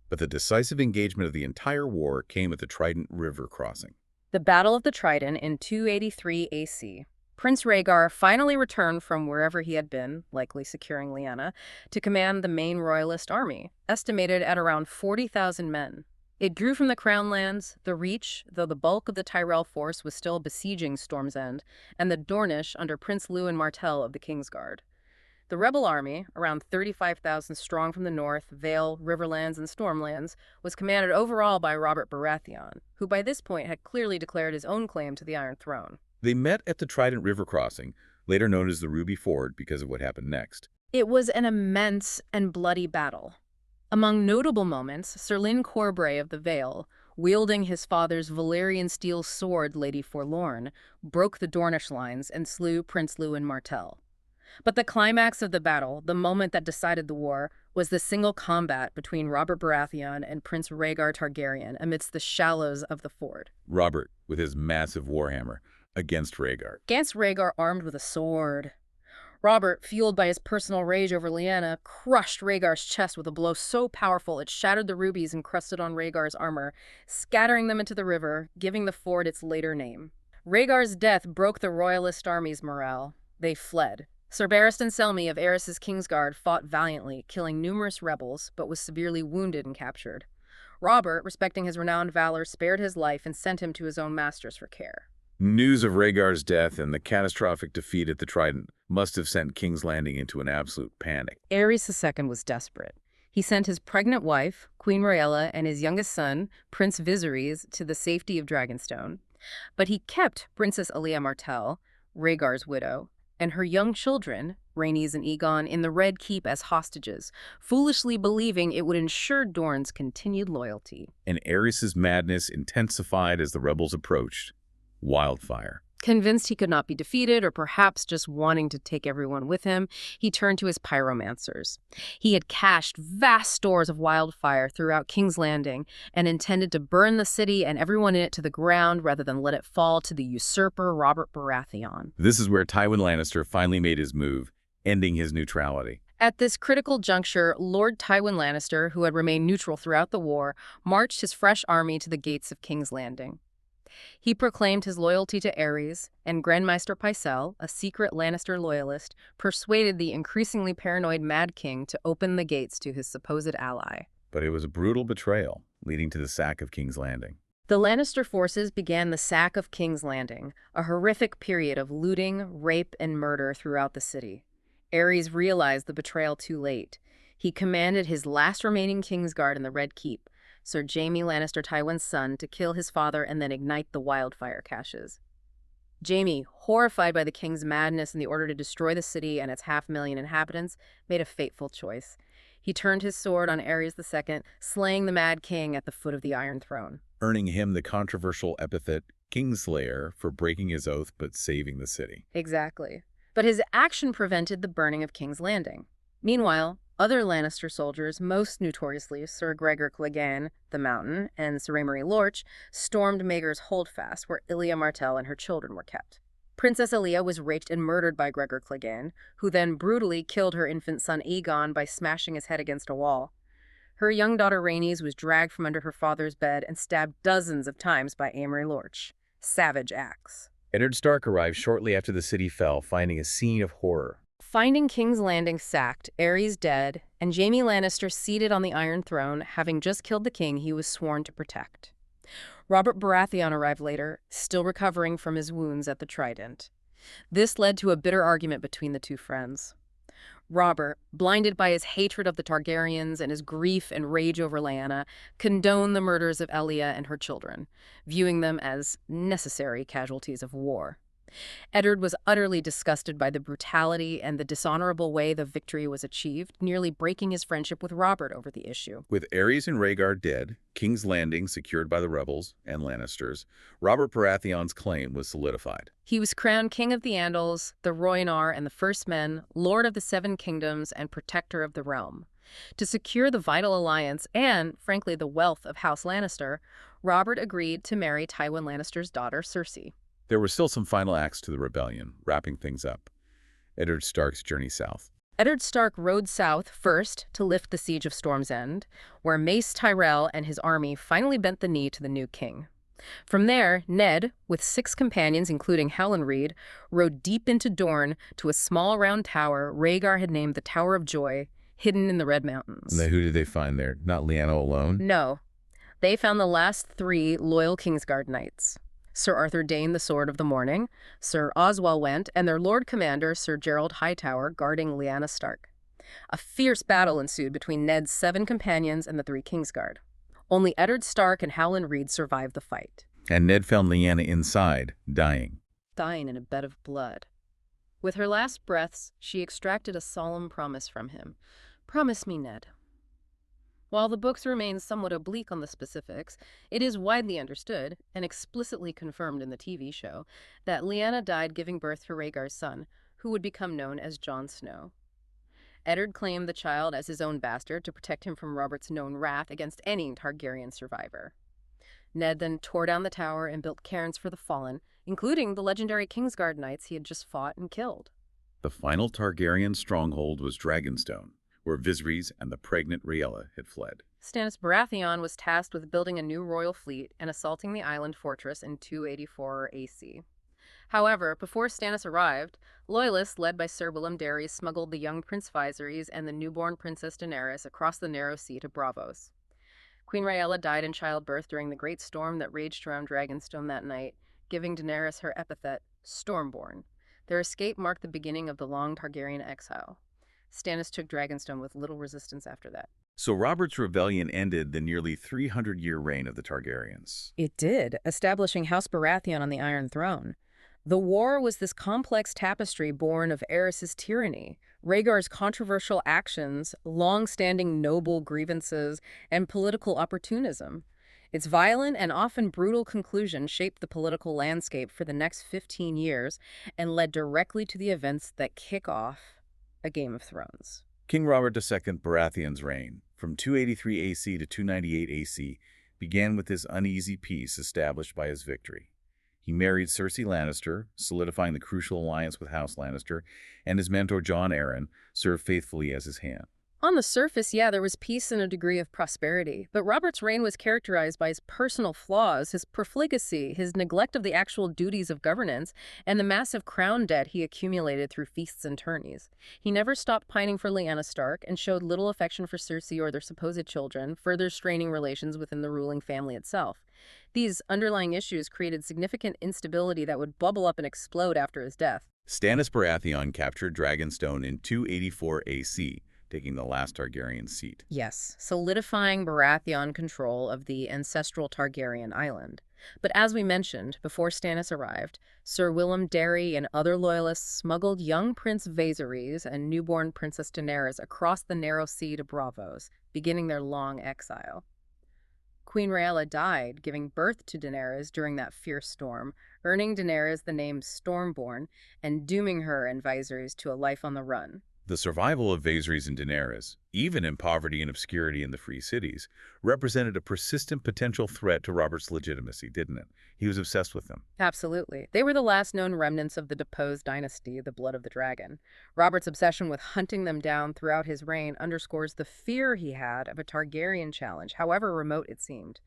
But the decisive engagement of the entire war came at the Trident River crossing. The Battle of the Trident in 283 AC. Prince Rhaegar finally returned from wherever he had been, likely securing Lyanna, to command the main royalist army, estimated at around 40,000 men. It grew from the Crownlands, the Reach, though the bulk of the Tyrell force was still besieging Storm's End, and the Dornish under Prince Lewin Martell of the Kingsguard. The rebel army, around 35,000 strong from the north, Vale, Riverlands, and Stormlands, was commanded overall by Robert Baratheon, who by this point had clearly declared his own claim to the Iron Throne. They met at the Trident River crossing, later known as the Ruby Ford because of what happened next. It was an immense and bloody battle. Among notable moments, Sir Lyn Corbray of the Vale, wielding his father's Valyrian steel sword, Lady Forlorn, broke the Dornish lines and slew Prince Lewin Martell. But the climax of the battle, the moment that decided the war, was the single combat between Robert Baratheon and Prince Rhaegar Targaryen amidst the shallows of the ford. Robert, with his massive warhammer, against Rhaegar. Against Rhaegar armed with a sword. Robert, fueled by his personal rage over Lyanna, crushed Rhaegar's chest with a blow so powerful it shattered the rubies encrusted on Rhaegar's armor, scattering them into the river, giving the ford its later name. Rhaegar's death broke the royalist army's morale. They fled. Sir Barristan Selmy of Aerys' Kingsguard fought valiantly, killing numerous rebels, but was severely wounded and captured. Robert, respecting his renowned valor, spared his life and sent him to his own masters for care. News of Rhaegar's death and the catastrophic defeat at the Trident must have sent King's Landing into an absolute panic. Aerys II was desperate. He sent his pregnant wife, Queen Rhaella, and his youngest son, Prince Viserys, to the safety of Dragonstone. But he kept Princess Aelia Martell, Rhaegar's widow, and her young children, Rhaenys and Aegon, in the Red Keep as hostages, foolishly believing it would ensure Dorne's continued loyalty. And Aerys' madness intensified as the rebels approached. Wildfire. Convinced he could not be defeated, or perhaps just wanting to take everyone with him, he turned to his pyromancers. He had cached vast stores of wildfire throughout King's Landing and intended to burn the city and everyone in it to the ground rather than let it fall to the usurper Robert Baratheon. This is where Tywin Lannister finally made his move, ending his neutrality. At this critical juncture, Lord Tywin Lannister, who had remained neutral throughout the war, marched his fresh army to the gates of King's Landing. He proclaimed his loyalty to Aerys, and Grandmaster Pycelle, a secret Lannister loyalist, persuaded the increasingly paranoid Mad King to open the gates to his supposed ally. But it was a brutal betrayal, leading to the sack of King's Landing. The Lannister forces began the sack of King's Landing, a horrific period of looting, rape, and murder throughout the city. Aerys realized the betrayal too late. He commanded his last remaining Kingsguard in the Red Keep, Sir Jaime Lannister Tywin's son, to kill his father and then ignite the wildfire caches. Jaime, horrified by the king's madness and the order to destroy the city and its 500,000 inhabitants, made a fateful choice. He turned his sword on Aerys II, slaying the Mad King at the foot of the Iron Throne, earning him the controversial epithet Kingslayer for breaking his oath but saving the city. Exactly. But his action prevented the burning of King's Landing. Meanwhile, other Lannister soldiers, most notoriously Sir Gregor Clegane, the Mountain, and Sir Amory Lorch, stormed Maegor's Holdfast, where Aelia Martell and her children were kept. Princess Aelia was raped and murdered by Gregor Clegane, who then brutally killed her infant son Aegon by smashing his head against a wall. Her young daughter Rhaenys was dragged from under her father's bed and stabbed dozens of times by Amory Lorch. Savage acts. Eddard Stark arrived shortly after the city fell, finding a scene of horror. Finding King's Landing sacked, Aerys dead, and Jaime Lannister seated on the Iron Throne, having just killed the king he was sworn to protect. Robert Baratheon arrived later, still recovering from his wounds at the Trident. This led to a bitter argument between the two friends. Robert, blinded by his hatred of the Targaryens and his grief and rage over Lyanna, condoned the murders of Aelia and her children, viewing them as necessary casualties of war. Eddard was utterly disgusted by the brutality and the dishonorable way the victory was achieved, nearly breaking his friendship with Robert over the issue. With Aerys and Rhaegar dead, King's Landing secured by the rebels and Lannisters, Robert Baratheon's claim was solidified. He was crowned King of the Andals, the Rhoynar and the First Men, Lord of the Seven Kingdoms, and Protector of the Realm. To secure the vital alliance and, frankly, the wealth of House Lannister, Robert agreed to marry Tywin Lannister's daughter, Cersei. There were still some final acts to the rebellion, wrapping things up. Eddard Stark's journey south. Eddard Stark rode south first to lift the siege of Storm's End, where Mace Tyrell and his army finally bent the knee to the new king. From there, Ned, with 6 companions, including Howland Reed, rode deep into Dorne to a small round tower Rhaegar had named the Tower of Joy, hidden in the Red Mountains. And who did they find there? Not Lyanna alone? No. They found the last 3 loyal Kingsguard knights. Sir Arthur Dayne, the Sword of the Morning, Sir Oswell Went, and their Lord Commander, Sir Gerald Hightower, guarding Lyanna Stark. A fierce battle ensued between Ned's 7 companions and the 3 Kingsguard. Only Eddard Stark and Howland Reed survived the fight. And Ned found Lyanna inside, dying. Dying in a bed of blood. With her last breaths, she extracted a solemn promise from him. "Promise me, Ned." While the books remain somewhat oblique on the specifics, it is widely understood, and explicitly confirmed in the TV show, that Lyanna died giving birth to Rhaegar's son, who would become known as Jon Snow. Eddard claimed the child as his own bastard to protect him from Robert's known wrath against any Targaryen survivor. Ned then tore down the tower and built cairns for the fallen, including the legendary Kingsguard knights he had just fought and killed. The final Targaryen stronghold was Dragonstone, where Viserys and the pregnant Rhaella had fled. Stannis Baratheon was tasked with building a new royal fleet and assaulting the island fortress in 284 AC. However, before Stannis arrived, loyalists led by Sir Willem Darry smuggled the young Prince Viserys and the newborn Princess Daenerys across the narrow sea to Braavos. Queen Rhaella died in childbirth during the great storm that raged around Dragonstone that night, giving Daenerys her epithet, Stormborn. Their escape marked the beginning of the long Targaryen exile. Stannis took Dragonstone with little resistance after that. So Robert's rebellion ended the nearly 300-year reign of the Targaryens. It did, establishing House Baratheon on the Iron Throne. The war was this complex tapestry born of Aerys's tyranny, Rhaegar's controversial actions, long-standing noble grievances, and political opportunism. Its violent and often brutal conclusion shaped the political landscape for the next 15 years and led directly to the events that kick off a Game of Thrones. King Robert II Baratheon's reign, from 283 AC to 298 AC, began with this uneasy peace established by his victory. He married Cersei Lannister, solidifying the crucial alliance with House Lannister, and his mentor Jon Arryn served faithfully as his hand. On the surface, yeah, there was peace and a degree of prosperity, but Robert's reign was characterized by his personal flaws, his profligacy, his neglect of the actual duties of governance, and the massive crown debt he accumulated through feasts and tourneys. He never stopped pining for Lyanna Stark and showed little affection for Cersei or their supposed children, further straining relations within the ruling family itself. These underlying issues created significant instability that would bubble up and explode after his death. Stannis Baratheon captured Dragonstone in 284 AC, taking the last Targaryen seat. Yes, solidifying Baratheon control of the ancestral Targaryen island. But as we mentioned, before Stannis arrived, Sir Willem Darry and other loyalists smuggled young Prince Viserys and newborn Princess Daenerys across the narrow sea to Braavos, beginning their long exile. Queen Rhaella died, giving birth to Daenerys during that fierce storm, earning Daenerys the name Stormborn and dooming her and Viserys to a life on the run. The survival of Viserys and Daenerys, even in poverty and obscurity in the free cities, represented a persistent potential threat to Robert's legitimacy, didn't it? He was obsessed with them. Absolutely. They were the last known remnants of the deposed dynasty, the Blood of the Dragon. Robert's obsession with hunting them down throughout his reign underscores the fear he had of a Targaryen challenge, however remote it seemed.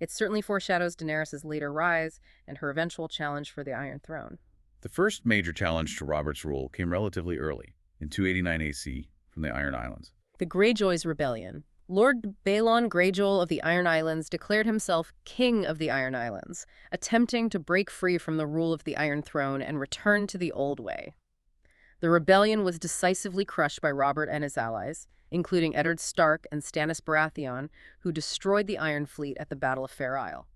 It certainly foreshadows Daenerys' later rise and her eventual challenge for the Iron Throne. The first major challenge to Robert's rule came relatively early, in 289 AC, from the Iron Islands. The Greyjoys' Rebellion. Lord Balon Greyjoy of the Iron Islands declared himself King of the Iron Islands, attempting to break free from the rule of the Iron Throne and return to the old way. The rebellion was decisively crushed by Robert and his allies, including Eddard Stark and Stannis Baratheon, who destroyed the Iron Fleet at the Battle of Fair Isle.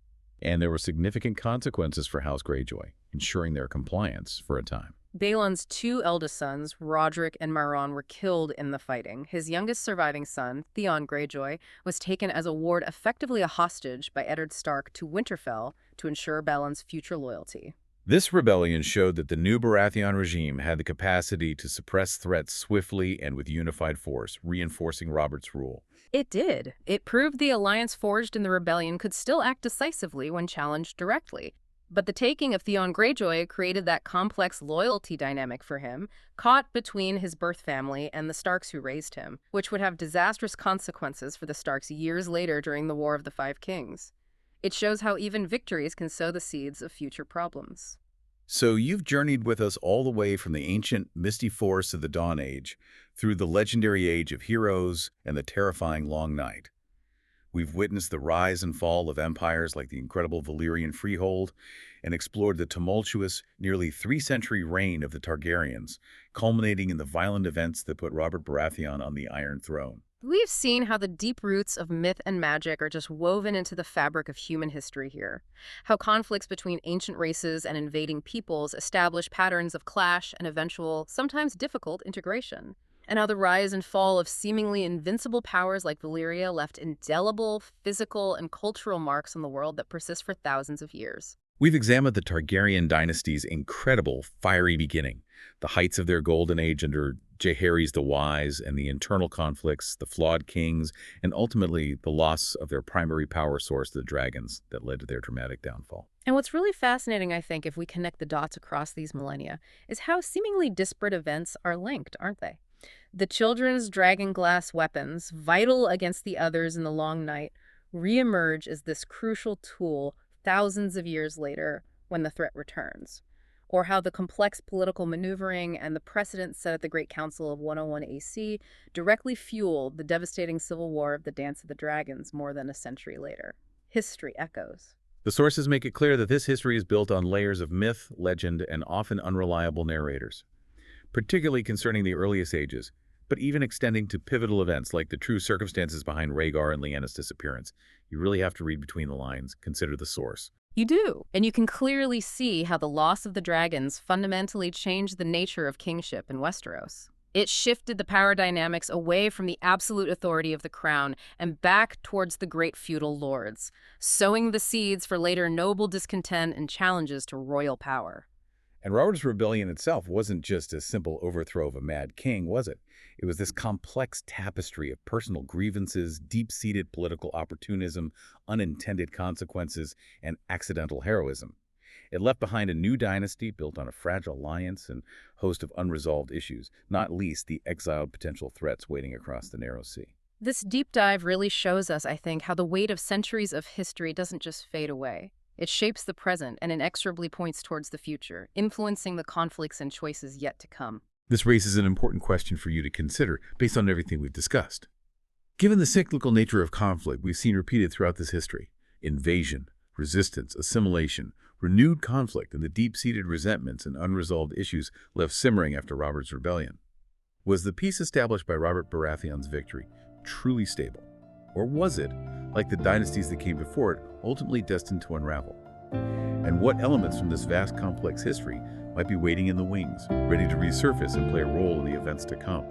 And there were significant consequences for House Greyjoy, ensuring their compliance for a time. Balon's two eldest sons, Roderick and Myron, were killed in the fighting. His youngest surviving son, Theon Greyjoy, was taken as a ward, effectively a hostage, by Eddard Stark to Winterfell to ensure Balon's future loyalty. This rebellion showed that the new Baratheon regime had the capacity to suppress threats swiftly and with unified force, reinforcing Robert's rule. It did. It proved the alliance forged in the rebellion could still act decisively when challenged directly. But the taking of Theon Greyjoy created that complex loyalty dynamic for him, caught between his birth family and the Starks who raised him, which would have disastrous consequences for the Starks years later during the War of the Five Kings. It shows how even victories can sow the seeds of future problems. So you've journeyed with us all the way from the ancient, misty forests of the Dawn Age, through the legendary Age of Heroes and the terrifying Long Night. We've witnessed the rise and fall of empires like the incredible Valyrian Freehold and explored the tumultuous, nearly 3-century reign of the Targaryens, culminating in the violent events that put Robert Baratheon on the Iron Throne. We've seen how the deep roots of myth and magic are just woven into the fabric of human history here. How conflicts between ancient races and invading peoples establish patterns of clash and eventual, sometimes difficult, integration. And how the rise and fall of seemingly invincible powers like Valyria left indelible physical and cultural marks on the world that persist for thousands of years. We've examined the Targaryen dynasty's incredible, fiery beginning, the heights of their golden age under Jaehaerys the Wise and the internal conflicts, the flawed kings, and ultimately the loss of their primary power source, the dragons, that led to their dramatic downfall. And what's really fascinating, I think, if we connect the dots across these millennia, is how seemingly disparate events are linked, aren't they? The children's dragon glass weapons, vital against the others in the long night, reemerge as this crucial tool thousands of years later when the threat returns. Or how the complex political maneuvering and the precedents set at the Great Council of 101 AC directly fueled the devastating civil war of the Dance of the Dragons more than a century later. History echoes. The sources make it clear that this history is built on layers of myth, legend, and often unreliable narrators, particularly concerning the earliest ages, but even extending to pivotal events like the true circumstances behind Rhaegar and Lyanna's disappearance. You really have to read between the lines, consider the source. You do, and you can clearly see how the loss of the dragons fundamentally changed the nature of kingship in Westeros. It shifted the power dynamics away from the absolute authority of the crown and back towards the great feudal lords, sowing the seeds for later noble discontent and challenges to royal power. And Robert's rebellion itself wasn't just a simple overthrow of a mad king, was it? It was this complex tapestry of personal grievances, deep-seated political opportunism, unintended consequences, and accidental heroism. It left behind a new dynasty built on a fragile alliance and host of unresolved issues, not least the exiled potential threats waiting across the narrow sea. This deep dive really shows us, I think, how the weight of centuries of history doesn't just fade away. It shapes the present and inexorably points towards the future, influencing the conflicts and choices yet to come. This raises an important question for you to consider based on everything we've discussed. Given the cyclical nature of conflict we've seen repeated throughout this history, invasion, resistance, assimilation, renewed conflict, and the deep-seated resentments and unresolved issues left simmering after Robert's rebellion, was the peace established by Robert Baratheon's victory truly stable? Or was it, like the dynasties that came before it, ultimately destined to unravel? And what elements from this vast, complex history might be waiting in the wings, ready to resurface and play a role in the events to come?